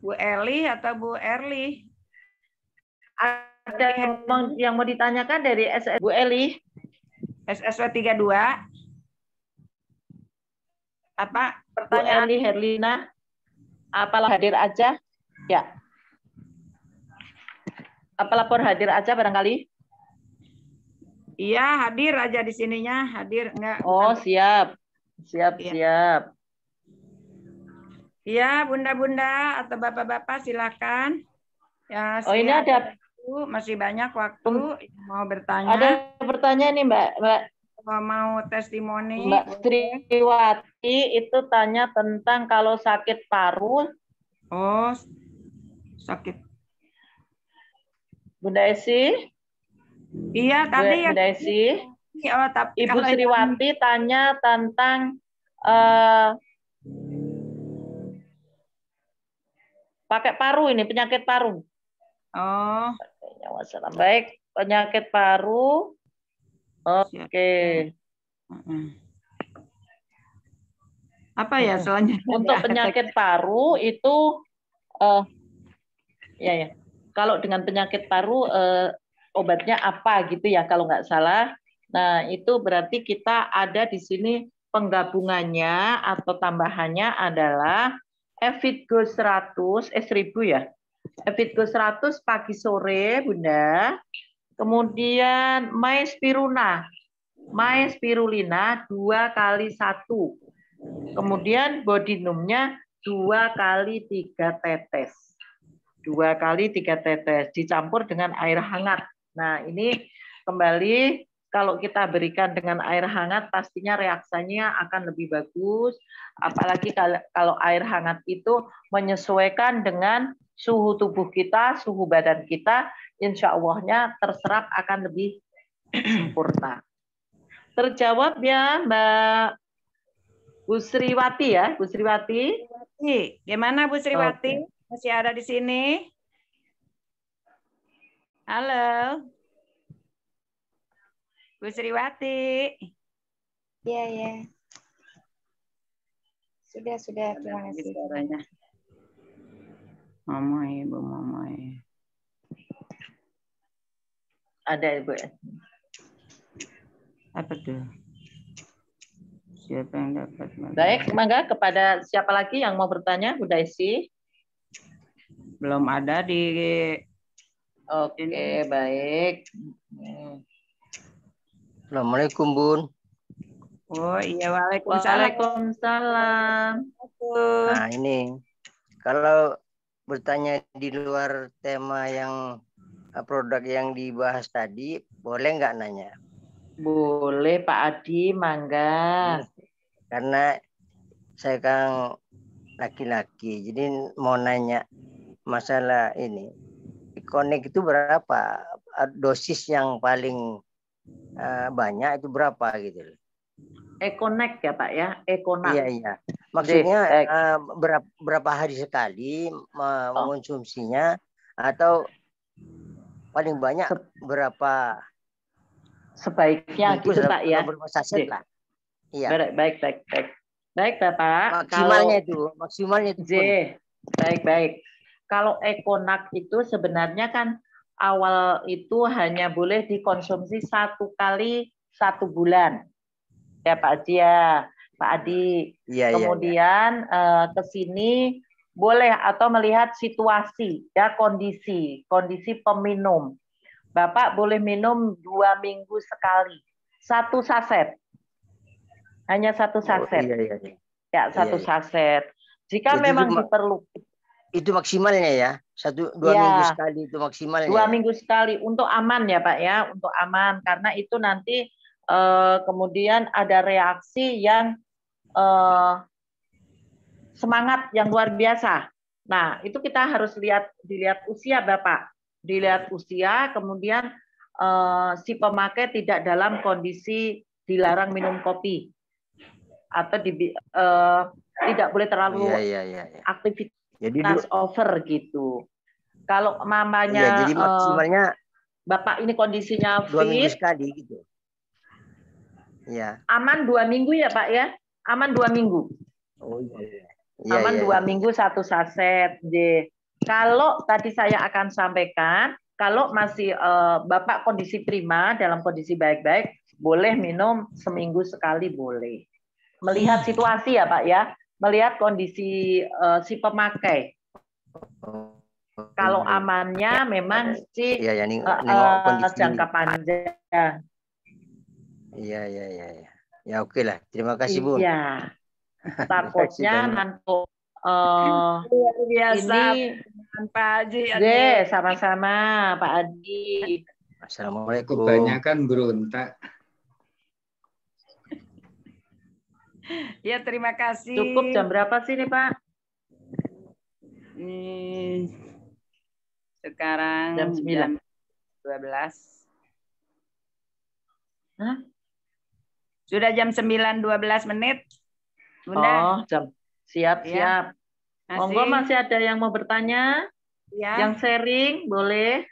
Bu Erli atau Bu Erli? Ada yang mau ditanyakan dari SS Bu Eli? SSW 32. Apa Bu pertanyaan? Eli Herlina, apalah hadir aja? Ya. Apa lapor hadir aja barangkali? Iya, hadir aja di sininya, hadir enggak? Oh, siap. Siap. Iya, Bunda-bunda atau Bapak-bapak silakan. Ya, Oh, ini ada masih banyak waktu mau bertanya. Ada pertanyaan nih, Mbak. Mau testimoni. Mbak Sriwati itu tanya tentang kalau sakit paru. Oh, sakit. Bunda Esi? Iya, tadi Bunda Esi. Oh, tapi Ibu Sriwati tanya tentang pakai paru ini, penyakit paru. Oh. Baik, penyakit paru. Oke. Apa ya selanjutnya? Untuk penyakit paru itu ya. Kalau dengan penyakit paru obatnya apa gitu ya kalau nggak salah. Nah, itu berarti kita ada di sini penggabungannya atau tambahannya adalah Evigo 100 1000 ya. Evigo 100 pagi sore, Bunda. Kemudian myspirulina 2 kali 1. Kemudian bodinumnya 2 kali 3 tetes. 2 kali 3 tetes dicampur dengan air hangat. Nah, ini kembali kalau kita berikan dengan air hangat pastinya reaksinya akan lebih bagus. Apalagi kalau air hangat itu menyesuaikan dengan suhu tubuh kita, suhu badan kita, insya Allahnya terserap akan lebih sempurna. Terjawab ya Mbak Bu Sriwati ya, Bu Sriwati. Gimana Bu Sriwati? Oke. Masih ada di sini? Halo. Bu Sriwati. Iya. Sudah, terima kasih. Momoy, Bu Momoy. Ada Ibu. Apa tuh? Siapa yang dapat? Baik, mangga kepada siapa lagi yang mau bertanya, Bu Daisy? Belum ada di. Oke, baik. Assalamualaikum, Bun. Oh iya, waalaikumsalam. Waalaikumsalam. Nah, ini kalau bertanya di luar tema yang produk yang dibahas tadi, boleh nggak nanya? Boleh Pak Adi, mangga. Karena saya kan laki-laki, jadi mau nanya masalah ini. Connect itu berapa? Dosis yang paling banyak itu berapa gitu? Econek ya Pak ya, Econak. Iya. Maksudnya berapa hari sekali mengonsumsinya atau paling banyak berapa? Sebaiknya gitu Pak ya. Berapa saset lah. Iya. Baik. Baik, Bapak. Maksimalnya itu. J. Baik. Kalau Ekonak itu sebenarnya kan awal itu hanya boleh dikonsumsi 1 kali 1 bulan. Ya Pak Haji ya, Pak Adi. Iya, Kemudian ke sini boleh atau melihat situasi ya, kondisi peminum. Bapak boleh minum 2 minggu sekali. 1 saset. Hanya 1 saset. Iya. Ya, 1 saset. Jika Jadi memang diperlukan. Itu maksimalnya ya? 1-2 minggu sekali itu maksimalnya. 2 minggu sekali untuk aman ya Pak ya, untuk aman karena itu nanti kemudian ada reaksi yang semangat yang luar biasa. Nah, itu kita harus dilihat usia Bapak. Dilihat usia, kemudian si pemakai tidak dalam kondisi dilarang minum kopi atau tidak boleh terlalu aktivitas over gitu. Kalau mamanya jadi maksimalnya Bapak ini kondisinya 2 minggu fit, sekali gitu. Iya. Aman 2 minggu ya Pak ya? Aman 2 minggu. Oh iya. Aman 2 minggu 1 saset. Kalau tadi saya akan sampaikan, kalau masih Bapak kondisi prima, dalam kondisi baik-baik, boleh minum seminggu sekali boleh. Melihat situasi ya Pak ya, melihat kondisi si pemakai. Kalau amannya memang si jangka panjang. Iya. Ya oke lah. Terima kasih Bu. Iya. Takutnya nanti luar biasa ini Pak Haji. Sama-sama Pak Adi. Assalamualaikum. Kebanyakan berontak. Ya terima kasih. Cukup jam berapa sih nih Pak? Sekarang jam 9. 12. Hah? Sudah jam 9.12 menit. Oh, Bunda. siap. Monggo masih ada yang mau bertanya? Ya. Yang sharing boleh.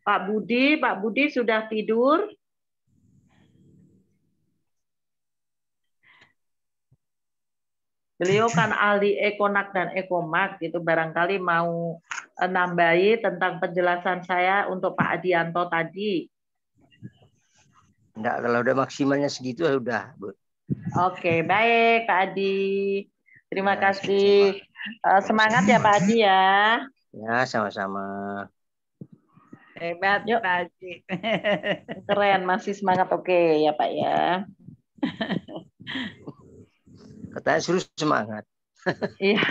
Pak Budi sudah tidur? Beliau kan ahli Ekonak dan Ekomak, itu barangkali mau nambahi tentang penjelasan saya untuk Pak Adianto tadi. Enggak, kalau udah maksimalnya segitu udah, Bu. Oke, baik Pak Adi. Terima kasih. Semangat ya Pak Adi ya. Ya, sama-sama. Hebat Yuk. Pak Haji. Keren, masih semangat. Oke ya Pak ya. Katanya suruh semangat. Iya,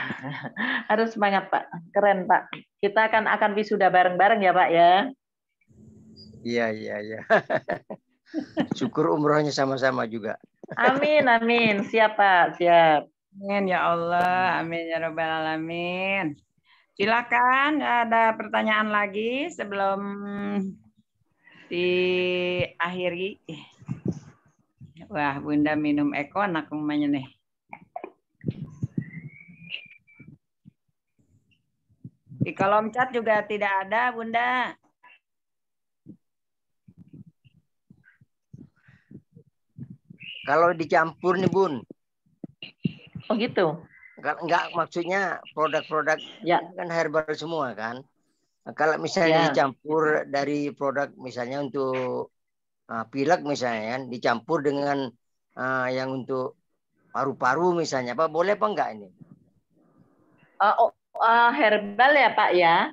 harus semangat Pak. Keren Pak. Kita akan wisuda bareng-bareng ya Pak ya. Iya. Syukur umrohnya sama-sama juga. Amin. Siap Pak, siap. Amin ya Allah, amin ya rabbal alamin. Silakan, ada pertanyaan lagi sebelum diakhiri. Wah, Bunda minum Ekonak rumahnya nih. Di kolom chat juga tidak ada, Bunda. Kalau dicampur nih, Bun. Oh gitu. Enggak, maksudnya produk-produk kan herbal semua kan. Nah, kalau misalnya dicampur dari produk misalnya untuk pilek misalnya kan, dicampur dengan yang untuk paru-paru misalnya, Pak, boleh apa enggak ini? Herbal ya Pak ya.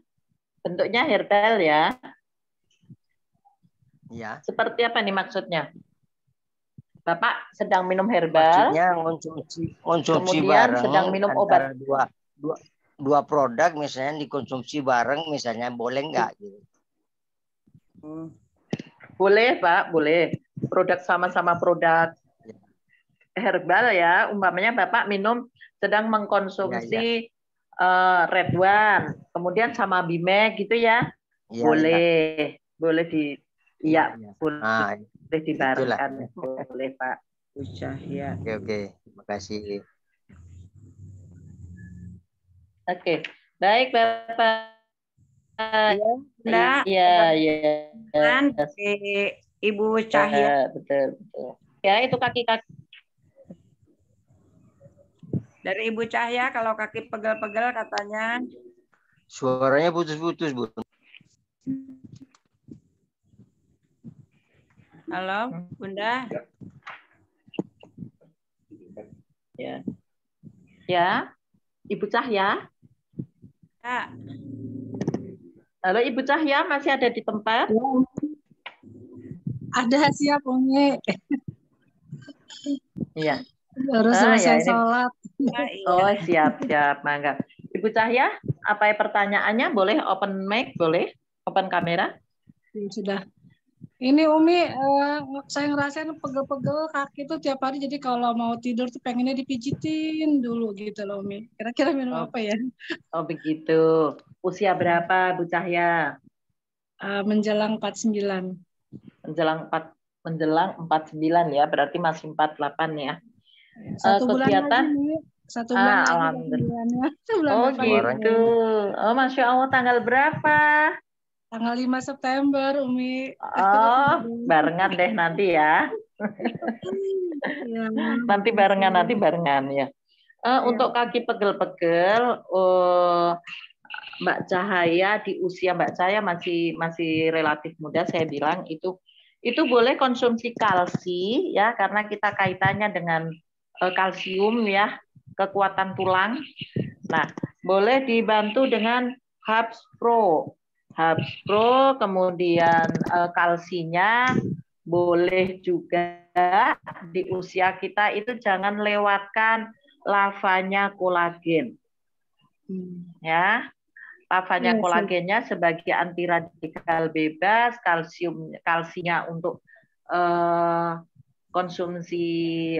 Bentuknya herbal ya. Ya. Seperti apa nih maksudnya? Bapak sedang minum herbal. Maksudnya konsumsi bareng. Sedang minum obat. Dua produk misalnya dikonsumsi bareng misalnya, boleh enggak gitu? Boleh Pak, boleh. Produk sama-sama produk herbal ya. Umpamanya Bapak sedang mengkonsumsi Red One, kemudian sama Bimek gitu ya. Boleh boleh dibarengkan. Boleh Pak. Ya. Oke. Terima kasih. Oke. Baik Bapak. Iya. Ibu Cahya. Betul. Ya, itu kaki-kaki. Dari Ibu Cahya, kalau kaki pegel-pegel katanya. Suaranya putus-putus, Bu. Halo, Bunda. Ya. Ya, Ibu Cahya. Ya. Halo Ibu Cahya, masih ada di tempat? Ya. Ada, siap Umi. Iya. Baru selesai sholat. Oh, siap, mangga. Ibu Cahya, apa pertanyaannya? Boleh open mic, boleh open kamera? Ya, sudah. Ini Umi, saya ngerasain pegel-pegel kaki itu tiap hari, jadi kalau mau tidur tuh pengennya dipijitin dulu gitu loh Umi. Kira-kira minum apa ya? Oh begitu. Usia berapa Bu Cahya? Menjelang 49. Menjelang 49 ya, berarti masih 48 ya. Satu kegiatan bulan lagi, satu bulan lagi. Alhamdulillah. Oh gitu. Oh Masya Allah, tanggal berapa? Tanggal 5 September, Umi. Oh, barengan deh nanti ya. Ya, nanti barengan ya. Untuk kaki pegel-pegel, Mbak Cahaya di usia Mbak Cahaya masih relatif muda, saya bilang itu boleh konsumsi kalsi ya, karena kita kaitannya dengan kalsium ya, kekuatan tulang. Nah, boleh dibantu dengan Herbs Pro, kemudian kalsinya boleh juga. Di usia kita itu jangan lewatkan lavanya kolagen. Ya, lavanya kolagennya sebagai anti radikal bebas, kalsinya untuk konsumsi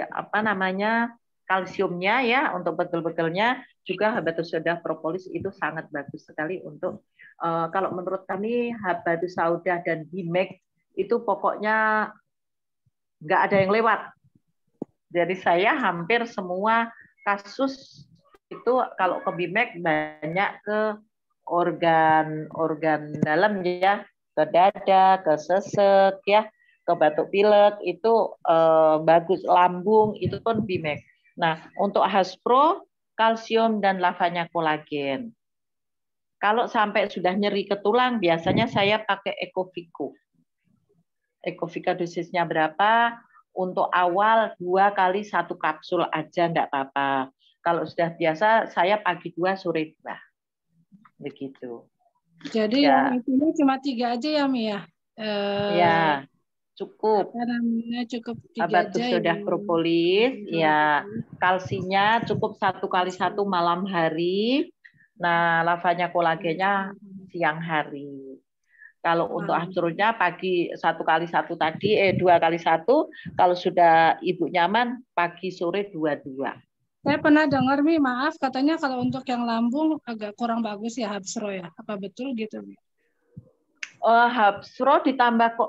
kalsiumnya ya, untuk bekel-bekelnya juga habatus sauda propolis itu sangat bagus sekali untuk kalau menurut kami habatus sauda dan bimek itu pokoknya nggak ada yang lewat. Jadi saya hampir semua kasus itu kalau ke bimek banyak ke organ dalam ya, ke dada, ke sesek ya, ke batuk pilek itu bagus, lambung itu pun bimek. Nah, untuk Haspro, kalsium dan lavanya kolagen. Kalau sampai sudah nyeri ke tulang, biasanya saya pakai Ecovico. Ecovika dosisnya berapa? Untuk awal 2 kali 1 kapsul aja enggak apa-apa. Kalau sudah biasa, saya pagi 2, sore 2. Begitu. Jadi ya. yang ini cuma 3 aja ya, Mi ya? Ya, cukup. Namanya cukup 3 habatus aja sauda ya. propolis, ya. Kalsinya cukup 1 kali 1 malam hari. Nah, lavanya kolagennya siang hari. Kalau untuk absolutnya pagi 1 kali 1 tadi, 2 kali 1. Kalau sudah Ibu nyaman, pagi sore 2-2. Saya pernah dengar, Mi, maaf, katanya kalau untuk yang lambung agak kurang bagus ya Habsro ya. Apa betul gitu, Mi? Habsro ditambah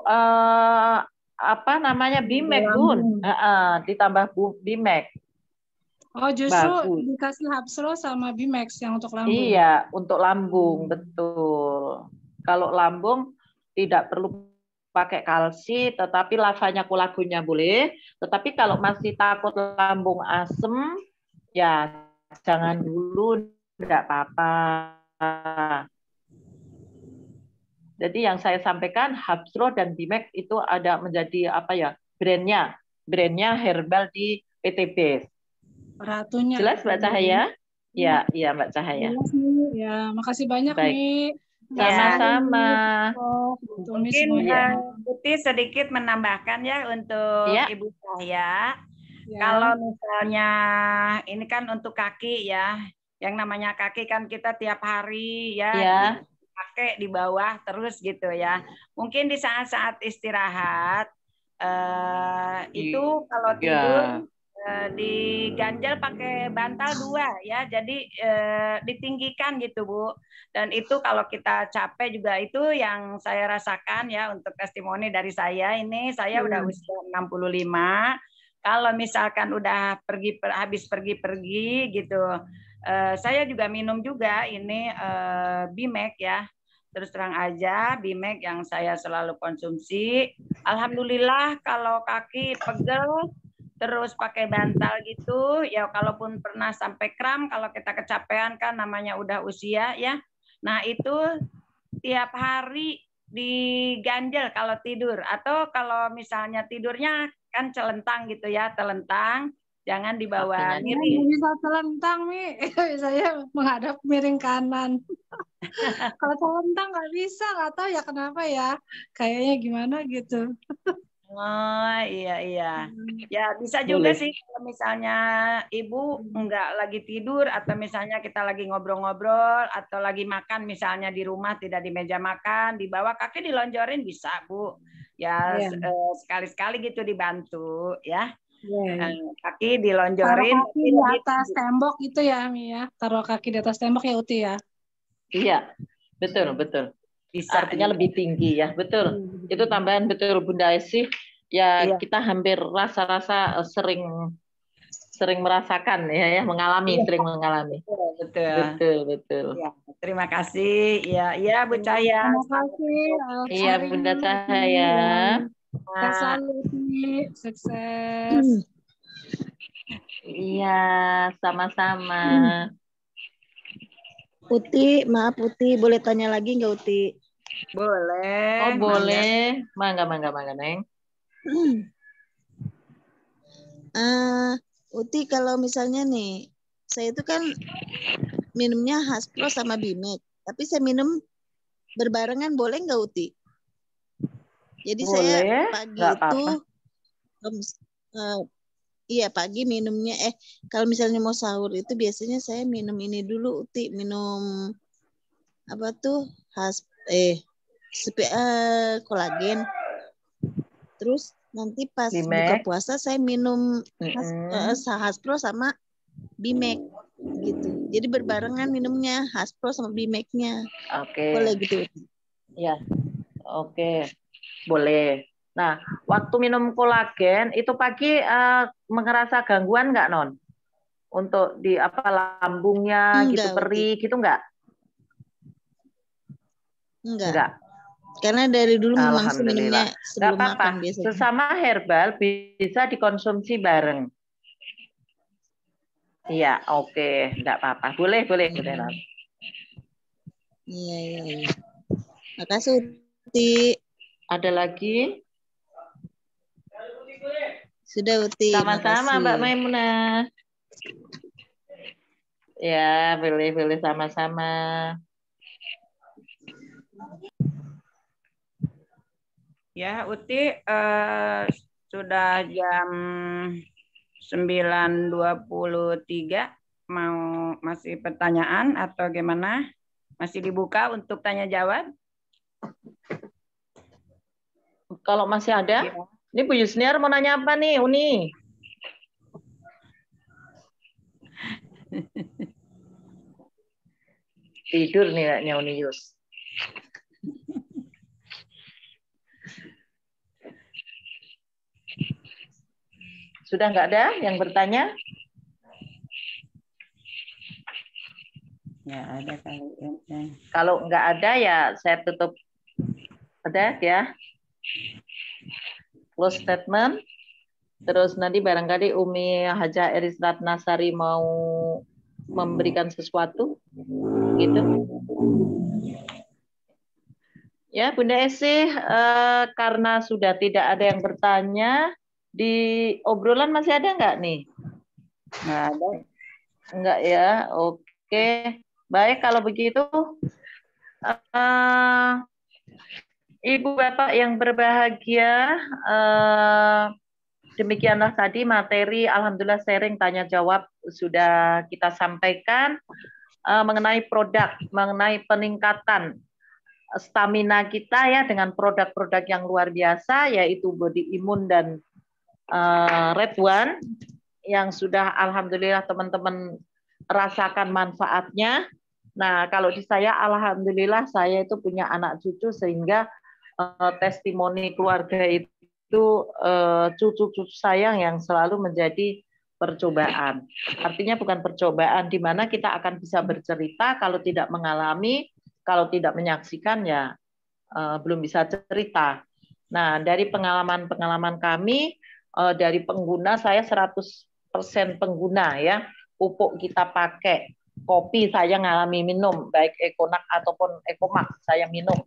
bimek, Bun. Ditambah bimek. Oh, justru dikasih Habsro sama Bimex yang untuk lambung. Iya, untuk lambung, betul. Kalau lambung tidak perlu pakai kalsi, tetapi lavanya kolagennya boleh. Tetapi kalau masih takut lambung asem, ya jangan dulu, tidak apa-apa. Jadi yang saya sampaikan, Habsro dan Bimek itu ada menjadi brandnya herbal di PTB. Ratunya. Jelas Mbak Cahaya? Ya, iya Mbak Cahaya. Jelas, ya, makasih banyak, Mi. Sama-sama. Mungkin Putih sedikit menambahkan ya untuk Ibu Cahaya. Kalau misalnya ini kan untuk kaki ya, yang namanya kaki kan kita tiap hari ya pakai di bawah terus gitu ya. Mungkin di saat-saat istirahat itu kalau tidur diganjel pakai bantal 2 ya, jadi ditinggikan gitu Bu. Dan itu kalau kita capek juga, itu yang saya rasakan ya, untuk testimoni dari saya ini, saya udah usia 65. Kalau misalkan udah habis pergi gitu, saya juga minum juga ini Bimek ya. Terus terang aja, Bimek yang saya selalu konsumsi. Alhamdulillah kalau kaki pegel terus pakai bantal gitu, ya kalaupun pernah sampai kram, kalau kita kecapean kan namanya udah usia ya. Nah itu tiap hari diganjel kalau tidur, atau kalau misalnya tidurnya kan celentang gitu ya, telentang, jangan dibawa miring. Bisa telentang, Mi. Saya menghadap miring kanan. Kalau telentang nggak bisa, nggak tahu ya kenapa ya. Kayaknya gimana gitu. Oh iya. Ya bisa juga sih kalau misalnya ibu nggak lagi tidur atau misalnya kita lagi ngobrol-ngobrol atau lagi makan misalnya di rumah tidak di meja makan, di bawah kaki dilonjorin bisa Bu. Ya sekali-sekali gitu dibantu ya. Kaki dilonjorin. Taruh kaki di atas tembok gitu ya Mi ya. Taruh kaki di atas tembok ya Uti ya. Iya, betul. Bisa, artinya lebih tinggi ya, betul. Itu tambahan betul Bunda Esi. Ya iya. Kita hampir rasa-rasa sering merasakan ya, mengalami, sering mengalami. Betul. Ya, terima kasih. Ya Bu Cahaya. Terima kasih. Iya Bunda Cahaya. Sukses. Iya, sama-sama. Uti, maaf Uti, boleh tanya lagi nggak Uti? Boleh. Oh boleh, mangga Neng. Uti, kalau misalnya nih, saya itu kan minumnya Haspro sama Bimek, tapi saya minum berbarengan, boleh nggak Uti? Jadi boleh, saya pagi itu, iya pagi minumnya, kalau misalnya mau sahur itu biasanya saya minum ini dulu Uti, minum apa tuh, kolagen. Terus nanti pas buka puasa saya minum Haspro sama Bimek gitu. Jadi berbarengan minumnya Haspro sama Bimeknya. Oke. Boleh gitu. Ya. Oke. Boleh. Nah, waktu minum kolagen itu pagi ngerasa gangguan nggak Non? Untuk di lambungnya enggak, gitu perih gitu nggak? Enggak. Karena dari dulu memang minumnya sebelum makan biasanya. Sesama herbal bisa dikonsumsi bareng. Iya, oke, enggak apa-apa. Boleh. Iya. Makasih Uti. Ada lagi? Sudah Uti. Sama-sama Mbak Maimunah. Ya, boleh sama-sama. Ya, Uti sudah jam 9.23. Masih pertanyaan atau gimana? Masih dibuka untuk tanya jawab? Kalau masih ada, ya. Ini Bu Yusniar mau nanya apa nih, Uni? Tidur nih kayaknya Uni Yus. Sudah nggak ada yang bertanya? Ya ada kali. Kalau nggak ada ya saya tutup. Ada ya? Close statement. Terus nanti barangkali Umi Haja Eris Ratnasari mau memberikan sesuatu, gitu. Ya Bunda Esi, karena sudah tidak ada yang bertanya, di obrolan masih ada nggak nih? Nggak ada. Nggak ya, oke. Baik kalau begitu, Ibu Bapak yang berbahagia, demikianlah tadi materi, alhamdulillah sharing tanya jawab sudah kita sampaikan mengenai produk, mengenai peningkatan stamina kita ya dengan produk-produk yang luar biasa yaitu body immune dan Red One yang sudah alhamdulillah teman-teman rasakan manfaatnya. Nah, kalau di saya alhamdulillah saya itu punya anak cucu sehingga testimoni keluarga itu cucu-cucu saya yang selalu menjadi percobaan. Artinya bukan percobaan di mana kita akan bisa bercerita, kalau tidak mengalami, kalau tidak menyaksikan ya belum bisa cerita. Nah, dari pengalaman-pengalaman kami dari pengguna saya 100% pengguna ya. Pupuk kita pakai, kopi saya ngalami minum, baik Ekonak ataupun Ekomax saya minum.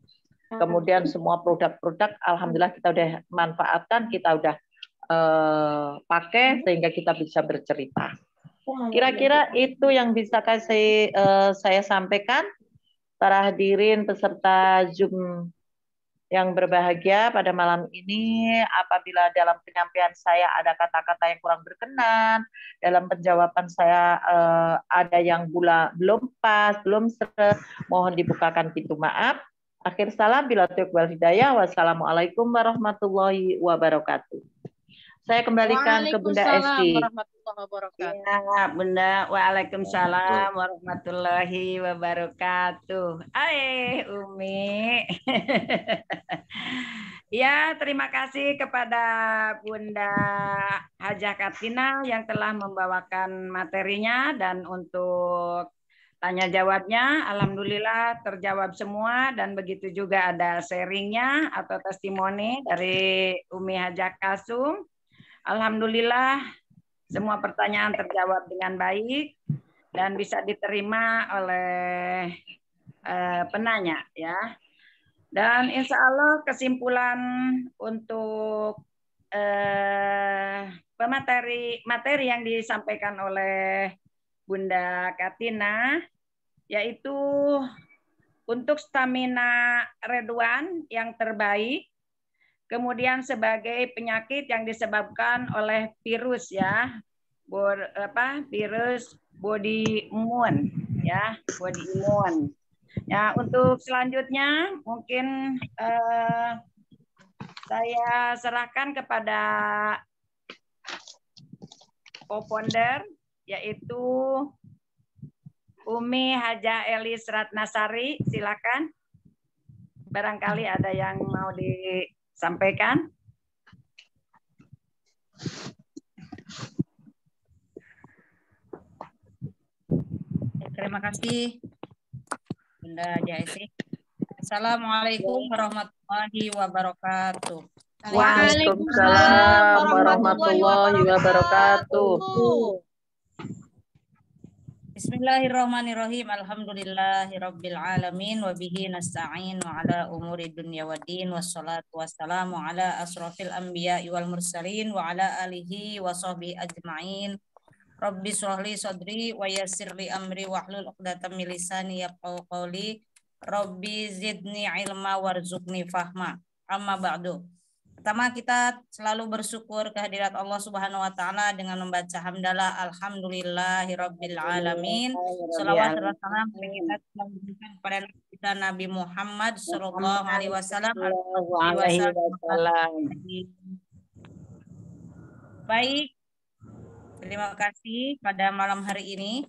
Kemudian semua produk-produk alhamdulillah kita udah manfaatkan, kita udah pakai sehingga kita bisa bercerita. Kira-kira itu yang bisa saya sampaikan. Para hadirin peserta Zoom yang berbahagia pada malam ini, apabila dalam penyampaian saya ada kata-kata yang kurang berkenan, dalam penjawaban saya ada yang belum pas, belum mohon dibukakan pintu maaf. Akhir salam, bila taufiq wal hidayah. Wassalamualaikum warahmatullahi wabarakatuh. Saya kembalikan ke Bunda Esti. Warahmatullahi wabarakatuh. Ya, Bunda. Waalaikumsalam warahmatullahi wabarakatuh. Umi. Ya, terima kasih kepada Bunda Hajah Katina yang telah membawakan materinya, dan untuk tanya jawabnya alhamdulillah terjawab semua, dan begitu juga ada sharingnya atau testimoni dari Umi Hajah Kasum. Alhamdulillah semua pertanyaan terjawab dengan baik dan bisa diterima oleh penanya ya. Dan insya Allah kesimpulan untuk materi yang disampaikan oleh Bunda Katina, yaitu untuk stamina Redwan yang terbaik, kemudian sebagai penyakit yang disebabkan oleh virus ya, virus body immune ya, body immune. Ya, untuk selanjutnya mungkin saya serahkan kepada co-founder, yaitu Umi Hajah Elis Ratnasari. Silakan. Barangkali ada yang mau disampaikan. Terima kasih Bunda Jaisi. Assalamualaikum warahmatullahi wabarakatuh. Waalaikumsalam warahmatullahi wabarakatuh. Bismillahirrahmanirrahim. Alhamdulillahirabbil alamin wa bihi nasta'in wa ala umuri dunya waddin wassalatu wassalamu ala asrofil anbiya'i wal mursalin wa ala alihi wa sahbihi ajma'in. Rabbi shrahli sadri wa yassirli amri wahlul 'uqdatam min lisani yafqahu qawli. Rabbi zidni ilma warzuqni fahma. Amma ba'du. Pertama, kita selalu bersyukur kehadirat Allah Subhanahu wa taala dengan membaca hamdalah alhamdulillahirabbil alamin. Shalawat dan salam kita kepada kita Nabi Muhammad sallallahu alaihi wasallam. Baik. Terima kasih pada malam hari ini.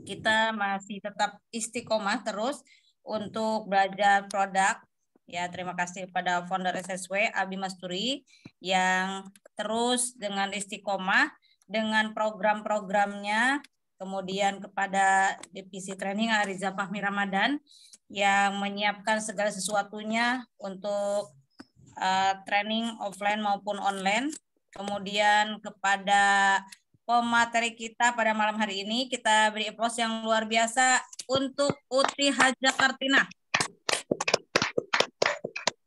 Kita masih tetap istiqomah terus untuk belajar produk. Ya, terima kasih kepada founder SSW Abi Masturi yang terus dengan istiqomah dengan program-programnya, kemudian kepada divisi training Ariza Fahmi Ramadan yang menyiapkan segala sesuatunya untuk training offline maupun online. Kemudian kepada pemateri kita pada malam hari ini, kita beri applause yang luar biasa untuk Uti Hajah Kartina.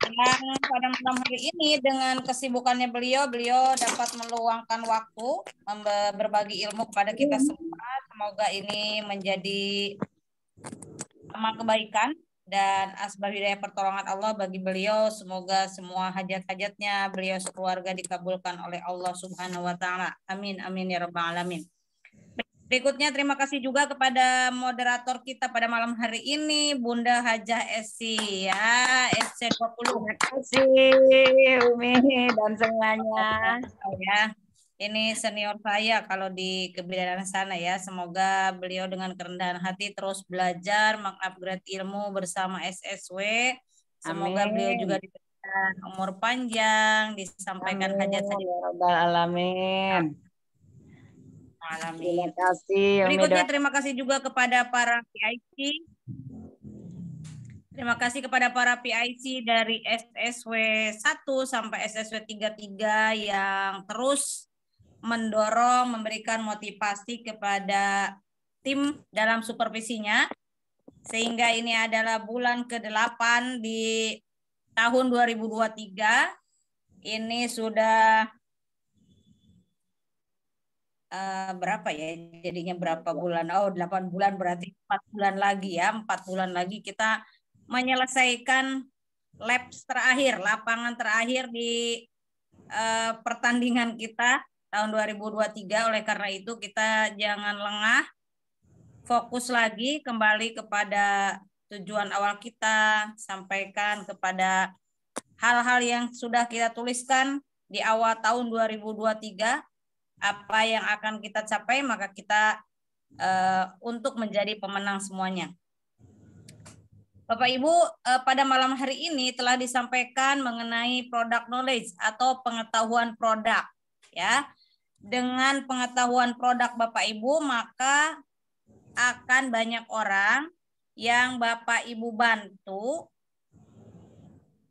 Dan pada malam hari ini dengan kesibukannya beliau dapat meluangkan waktu berbagi ilmu kepada kita semua. Semoga ini menjadi amal kebaikan dan asbab hidayah pertolongan Allah bagi beliau. Semoga semua hajat-hajatnya beliau sekeluarga dikabulkan oleh Allah Subhanahu wa taala. Amin amin ya rabbal alamin. Berikutnya terima kasih juga kepada moderator kita pada malam hari ini, Bunda Hajah Esi ya, SC20. Terima kasih Umi dan semuanya. Ya, ini senior saya kalau di kebidanan sana ya. Semoga beliau dengan kerendahan hati terus belajar, mengupgrade ilmu bersama SSW. Semoga beliau juga diberikan umur panjang, disampaikan hajat-hajat. Ya rabbal alamin. Terima kasih. Berikutnya terima kasih juga kepada para VIP. Terima kasih kepada para PIC dari SSW 1 sampai SSW 33 yang terus mendorong, memberikan motivasi kepada tim dalam supervisinya. Sehingga ini adalah bulan ke-8 di tahun 2023. Ini sudah berapa ya? Jadinya berapa bulan? Oh, 8 bulan, berarti 4 bulan lagi ya. 4 bulan lagi kita menyelesaikan labs terakhir, lapangan terakhir di pertandingan kita tahun 2023. Oleh karena itu kita jangan lengah, fokus lagi kembali kepada tujuan awal kita, sampaikan kepada hal-hal yang sudah kita tuliskan di awal tahun 2023, apa yang akan kita capai, maka kita untuk menjadi pemenang semuanya. Bapak Ibu, pada malam hari ini telah disampaikan mengenai product knowledge atau pengetahuan produk. Ya, dengan pengetahuan produk Bapak Ibu, maka akan banyak orang yang Bapak Ibu bantu,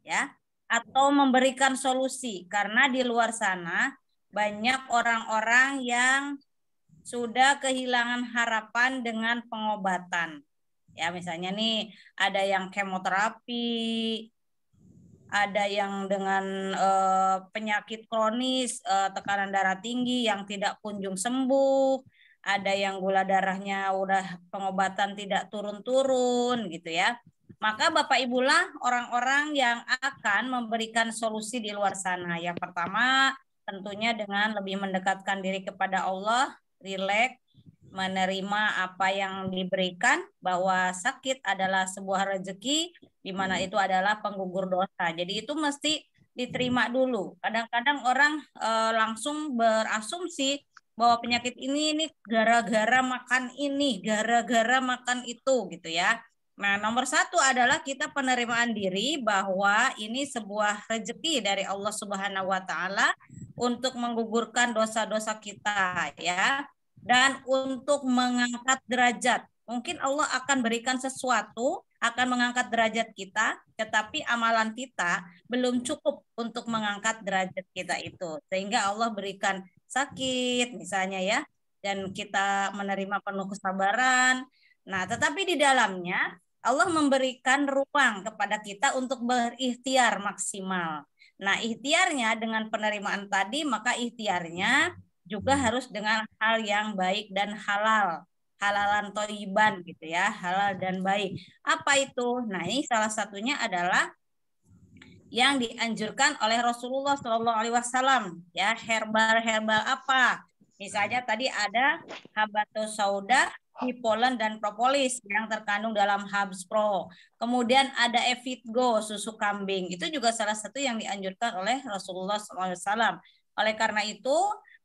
ya, atau memberikan solusi. Karena di luar sana banyak orang-orang yang sudah kehilangan harapan dengan pengobatan. Ya, misalnya nih ada yang kemoterapi, ada yang dengan penyakit kronis, tekanan darah tinggi yang tidak kunjung sembuh, ada yang gula darahnya udah pengobatan tidak turun-turun gitu ya. Maka Bapak Ibulah orang-orang yang akan memberikan solusi di luar sana. Yang pertama tentunya dengan lebih mendekatkan diri kepada Allah, rileks, menerima apa yang diberikan, bahwa sakit adalah sebuah rezeki, di mana itu adalah penggugur dosa. Jadi itu mesti diterima dulu. Kadang-kadang orang langsung berasumsi bahwa penyakit ini gara-gara makan ini, gara-gara makan itu gitu ya. Nah, nomor 1 adalah kita penerimaan diri bahwa ini sebuah rezeki dari Allah Subhanahu wa taala untuk menggugurkan dosa-dosa kita ya. Dan untuk mengangkat derajat. Mungkin Allah akan berikan sesuatu, akan mengangkat derajat kita, tetapi amalan kita belum cukup untuk mengangkat derajat kita itu. Sehingga Allah berikan sakit misalnya ya, dan kita menerima penuh kesabaran. Nah, tetapi di dalamnya Allah memberikan ruang kepada kita untuk berikhtiar maksimal. Nah, ikhtiarnya dengan penerimaan tadi, maka ikhtiarnya juga harus dengan hal yang baik dan halal, halalan thayyiban gitu ya, halal dan baik. Apa itu? Nah, ini salah satunya adalah yang dianjurkan oleh Rasulullah Shallallahu Alaihi Wasallam ya, herbal apa? Misalnya tadi ada habatus sauda, hipolen dan propolis yang terkandung dalam Habs Pro. Kemudian ada Evitgo, susu kambing. Itu juga salah satu yang dianjurkan oleh Rasulullah SAW. Oleh karena itu,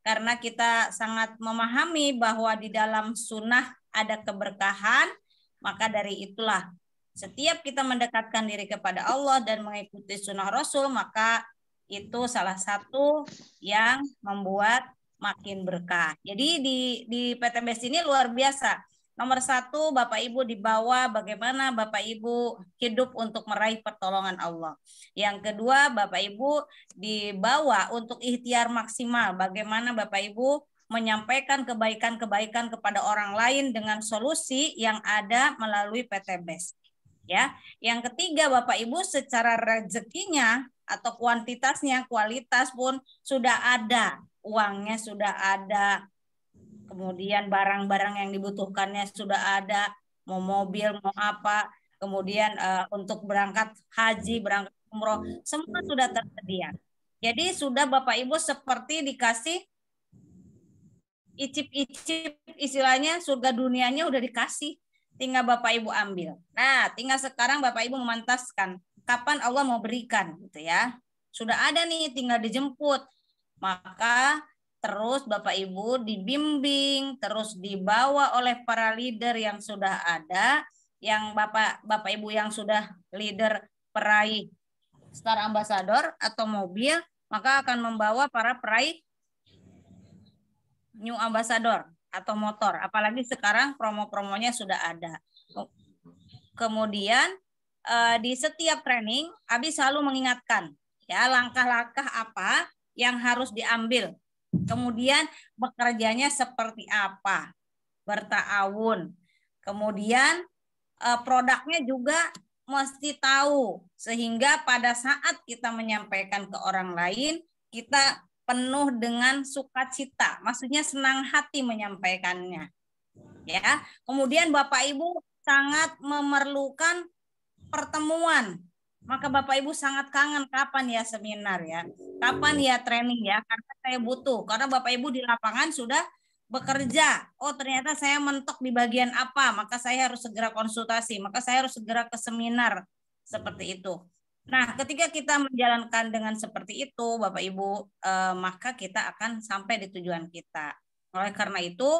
karena kita sangat memahami bahwa di dalam sunnah ada keberkahan, maka dari itulah setiap kita mendekatkan diri kepada Allah dan mengikuti sunnah Rasul, maka itu salah satu yang membuat makin berkah. Jadi di PTBS ini luar biasa. Nomor 1, Bapak Ibu dibawa bagaimana Bapak Ibu hidup untuk meraih pertolongan Allah. Yang kedua, Bapak Ibu dibawa untuk ikhtiar maksimal. Bagaimana Bapak Ibu menyampaikan kebaikan-kebaikan kepada orang lain dengan solusi yang ada melalui PTBS. Ya, yang ketiga Bapak Ibu secara rezekinya atau kuantitasnya, kualitas pun sudah ada, uangnya sudah ada, kemudian barang-barang yang dibutuhkannya sudah ada, mau mobil, mau apa, kemudian untuk berangkat haji, berangkat umroh, semua sudah tersedia. Jadi sudah Bapak Ibu seperti dikasih icip-icip, istilahnya surga dunianya udah dikasih. Tinggal Bapak Ibu ambil. Nah, tinggal sekarang Bapak Ibu memantaskan kapan Allah mau berikan gitu ya. Sudah ada nih, tinggal dijemput. Maka terus Bapak Ibu dibimbing, terus dibawa oleh para leader yang sudah ada, yang Bapak Ibu yang sudah leader peraih Star Ambassador atau mobil, maka akan membawa para peraih New Ambassador atau motor. Apalagi sekarang promo-promonya sudah ada. Kemudian di setiap training Abi selalu mengingatkan ya langkah-langkah apa yang harus diambil. Kemudian bekerjanya seperti apa, bertaawun. Kemudian produknya juga mesti tahu sehingga pada saat kita menyampaikan ke orang lain kita penuh dengan sukacita, maksudnya senang hati menyampaikannya. Ya, kemudian Bapak Ibu sangat memerlukan pertemuan. Maka Bapak Ibu sangat kangen kapan ya seminar ya, kapan ya training ya, karena saya butuh. Karena Bapak Ibu di lapangan sudah bekerja. Oh ternyata saya mentok di bagian apa, maka saya harus segera konsultasi, maka saya harus segera ke seminar seperti itu. Nah ketika kita menjalankan dengan seperti itu Bapak Ibu, maka kita akan sampai di tujuan kita. Oleh karena itu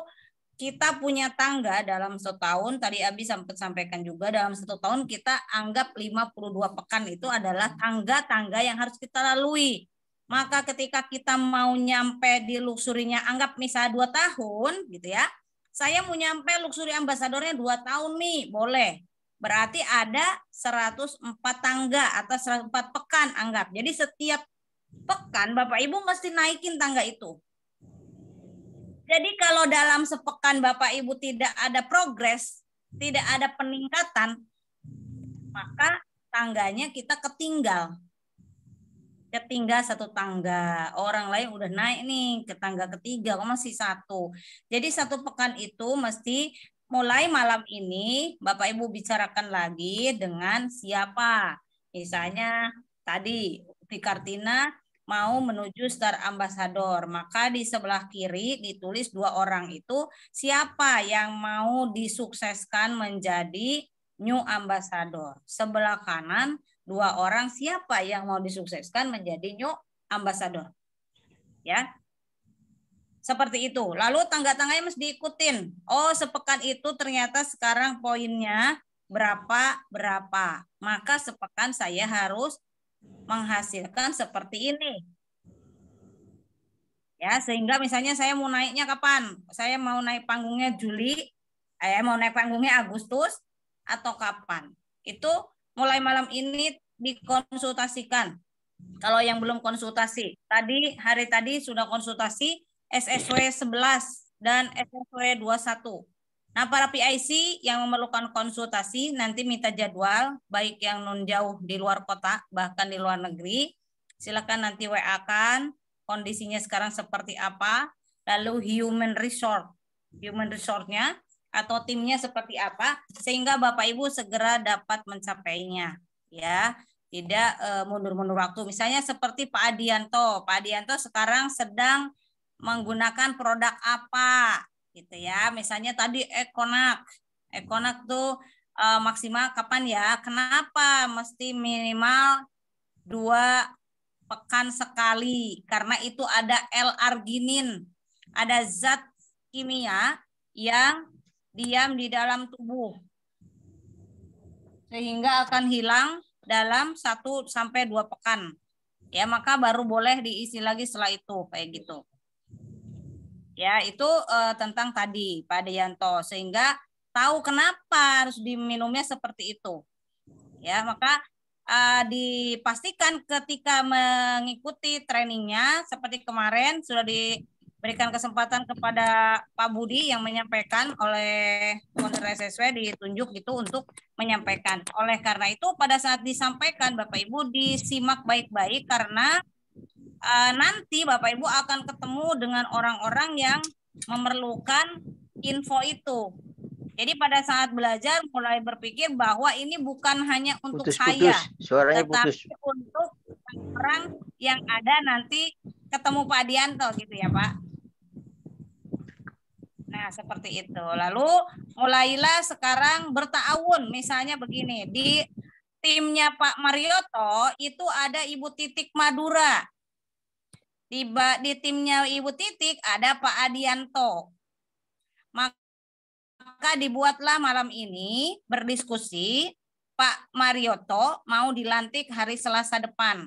kita punya tangga dalam setahun, tadi Abi sempat sampaikan juga, dalam satu tahun kita anggap 52 pekan itu adalah tangga-tangga yang harus kita lalui. Maka ketika kita mau nyampe di luxurinya, anggap misalnya 2 tahun gitu ya, saya mau nyampe luxury ambasadornya 2 tahun nih, boleh. Berarti ada 104 tangga atau 104 pekan anggap. Jadi setiap pekan Bapak Ibu mesti naikin tangga itu. Jadi kalau dalam sepekan Bapak Ibu tidak ada progres, tidak ada peningkatan, maka tangganya kita ketinggal. Ketinggal 1 tangga. Orang lain udah naik nih ke tangga ketiga, kok masih 1. Jadi 1 pekan itu mesti mulai malam ini Bapak Ibu bicarakan lagi dengan siapa. Misalnya tadi Uti Kartina mau menuju Star Ambassador, maka di sebelah kiri ditulis 2 orang itu siapa yang mau disukseskan menjadi New Ambassador. Sebelah kanan 2 orang siapa yang mau disukseskan menjadi New Ambassador. Ya. Seperti itu. Lalu tangga-tangganya mesti diikutin. Oh, sepekan itu ternyata sekarang poinnya berapa. Maka sepekan saya harus menghasilkan seperti ini. Ya, sehingga misalnya saya mau naiknya kapan? Saya mau naik panggungnya Juli, mau naik panggungnya Agustus atau kapan? Itu mulai malam ini dikonsultasikan. Kalau yang belum konsultasi, hari tadi sudah konsultasi SSW 11 dan SSW 21. Nah, para PIC yang memerlukan konsultasi nanti minta jadwal, baik yang non jauh di luar kota, bahkan di luar negeri. Silakan nanti WA-kan kondisinya sekarang seperti apa, lalu human resource-nya atau timnya seperti apa, sehingga Bapak Ibu segera dapat mencapainya. Ya, tidak mundur-mundur waktu. Misalnya seperti Pak Adianto. Pak Adianto sekarang sedang menggunakan produk apa? Gitu ya, misalnya tadi Ekonak tuh maksimal kapan ya? Kenapa mesti minimal 2 pekan sekali? Karena itu ada L-arginin, ada zat kimia yang diam di dalam tubuh sehingga akan hilang dalam 1 sampai 2 pekan. Ya, maka baru boleh diisi lagi setelah itu kayak gitu. Ya, itu tentang tadi Pak Deyanto, sehingga tahu kenapa harus diminumnya seperti itu. Ya, maka dipastikan ketika mengikuti trainingnya seperti kemarin sudah diberikan kesempatan kepada Pak Budi yang menyampaikan oleh Konser SSW ditunjuk gitu untuk menyampaikan. Oleh karena itu pada saat disampaikan Bapak Ibu disimak baik-baik karena nanti Bapak Ibu akan ketemu dengan orang-orang yang memerlukan info itu. Jadi pada saat belajar mulai berpikir bahwa ini bukan hanya untuk saya, suaranya tetapi putus. untuk orang yang ada nanti ketemu Pak Adianto gitu ya Pak. Nah seperti itu. Lalu mulailah sekarang bertaawun, misalnya begini, di timnya Pak Marioto itu ada Ibu Titik Madura. Di timnya Ibu Titik ada Pak Adianto. Maka dibuatlah malam ini berdiskusi Pak Marioto mau dilantik hari Selasa depan.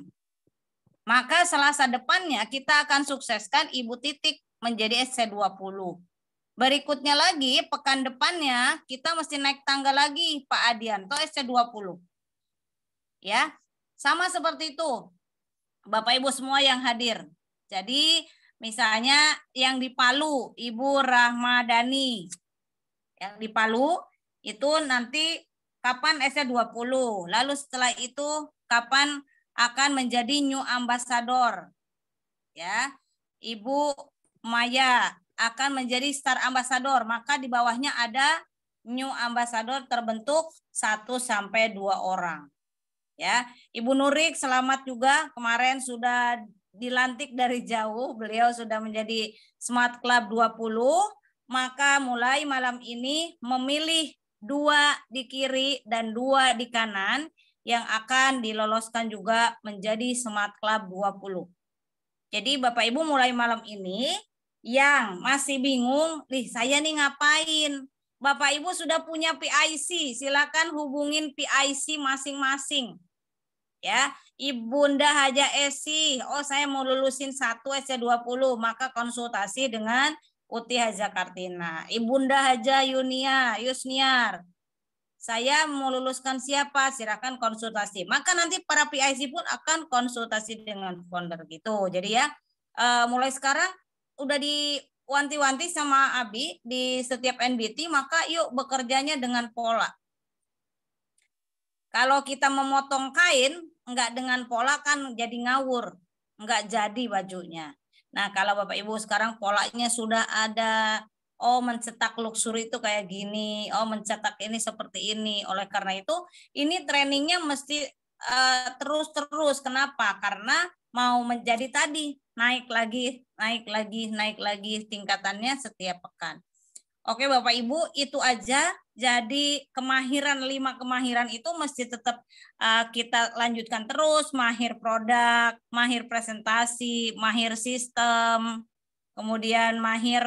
Maka Selasa depannya kita akan sukseskan Ibu Titik menjadi SC20. Berikutnya lagi pekan depannya kita mesti naik tangga lagi Pak Adianto SC20. Ya, sama seperti itu. Bapak Ibu semua yang hadir. Jadi misalnya yang di Palu, Ibu Rahmadani. Yang di Palu itu nanti kapan S-nya 20. Lalu setelah itu kapan akan menjadi New Ambassador. Ya. Ibu Maya akan menjadi Star Ambassador, maka di bawahnya ada New Ambassador terbentuk 1 sampai 2 orang. Ya, Ibu Nurik selamat juga, kemarin sudah dilantik dari jauh, beliau sudah menjadi Smart Club 20, maka mulai malam ini memilih 2 di kiri dan 2 di kanan yang akan diloloskan juga menjadi Smart Club 20. Jadi Bapak Ibu mulai malam ini yang masih bingung, nih saya nih ngapain? Bapak Ibu sudah punya PIC, silakan hubungin PIC masing-masing. Ya, Ibunda Haja Esi, oh saya mau lulusin 1 SC20, maka konsultasi dengan Uti Haja Kartina. Ibunda Haja Yusniar, saya mau luluskan siapa, silakan konsultasi. Maka nanti para PIC pun akan konsultasi dengan founder gitu. Jadi ya mulai sekarang udah diwanti-wanti sama Abi di setiap NBT, maka yuk bekerjanya dengan pola. Kalau kita memotong kain enggak dengan pola kan jadi ngawur, enggak jadi bajunya. Nah kalau Bapak Ibu sekarang polanya sudah ada. Oh mencetak luxury itu kayak gini, oh mencetak ini seperti ini. Oleh karena itu ini trainingnya mesti terus-terus. Kenapa? Karena mau menjadi tadi naik lagi tingkatannya setiap pekan. Oke Bapak Ibu, itu aja. Jadi kemahiran 5 kemahiran itu mesti tetap kita lanjutkan terus. Mahir produk, mahir presentasi, mahir sistem, kemudian mahir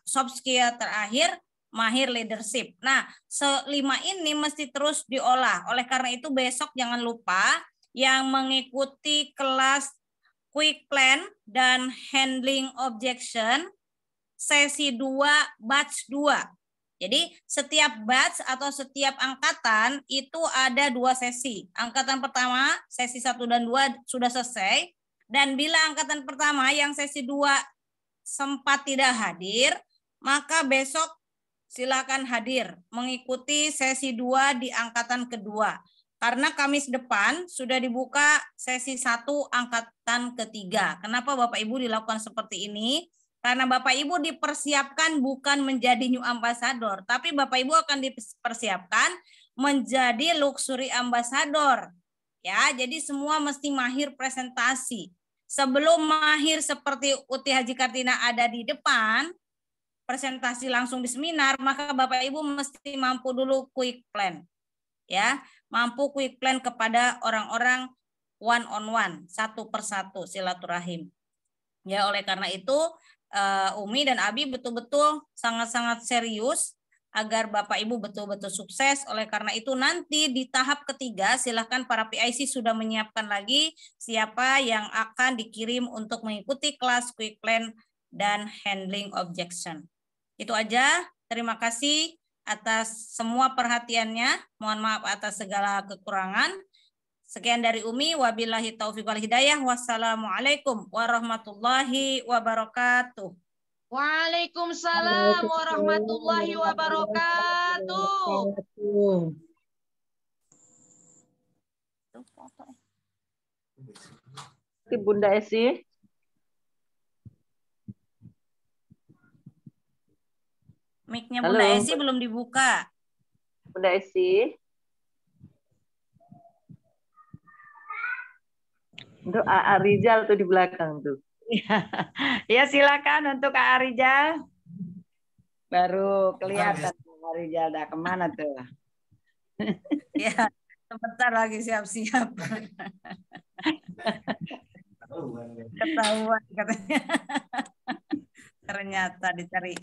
soft skill, terakhir mahir leadership. Nah, 5 ini mesti terus diolah. Oleh karena itu besok jangan lupa yang mengikuti kelas quick plan dan handling objection sesi 2 batch 2. Jadi setiap batch atau setiap angkatan itu ada 2 sesi. Angkatan pertama sesi 1 dan 2 sudah selesai, dan bila angkatan pertama yang sesi 2 sempat tidak hadir, maka besok silakan hadir mengikuti sesi 2 di angkatan kedua. Karena Kamis depan sudah dibuka sesi 1 angkatan ketiga. Kenapa Bapak Ibu dilakukan seperti ini? Karena Bapak Ibu dipersiapkan bukan menjadi New Ambassador, tapi Bapak Ibu akan dipersiapkan menjadi Luxury Ambassador. Ya, jadi semua mesti mahir presentasi. Sebelum mahir seperti Uti Haji Kartina ada di depan, presentasi langsung di seminar, maka Bapak Ibu mesti mampu dulu quick plan. Ya, mampu quick plan kepada orang-orang one on one, 1 persatu silaturahim. Ya, oleh karena itu Umi dan Abi betul-betul sangat-sangat serius agar Bapak Ibu betul-betul sukses. Oleh karena itu nanti di tahap ketiga silahkan para PIC sudah menyiapkan lagi siapa yang akan dikirim untuk mengikuti kelas quick plan dan handling objection. Itu aja. Terima kasih atas semua perhatiannya. Mohon maaf atas segala kekurangan. Sekian dari Umi. Wabillahi taufiq wal hidayah. Wassalamualaikum warahmatullahi wabarakatuh. Waalaikumsalam warahmatullahi wabarakatuh. Bunda Esi. Mic-nya Bunda Esi belum dibuka. Bunda Esi. Untuk AA Rizal tuh di belakang tuh. Ya silakan untuk AA Rizal. Baru kelihatan AA Rizal dah kemana tuh? Ya, sebentar lagi siap-siap. Ketahuan katanya. Ternyata dicari.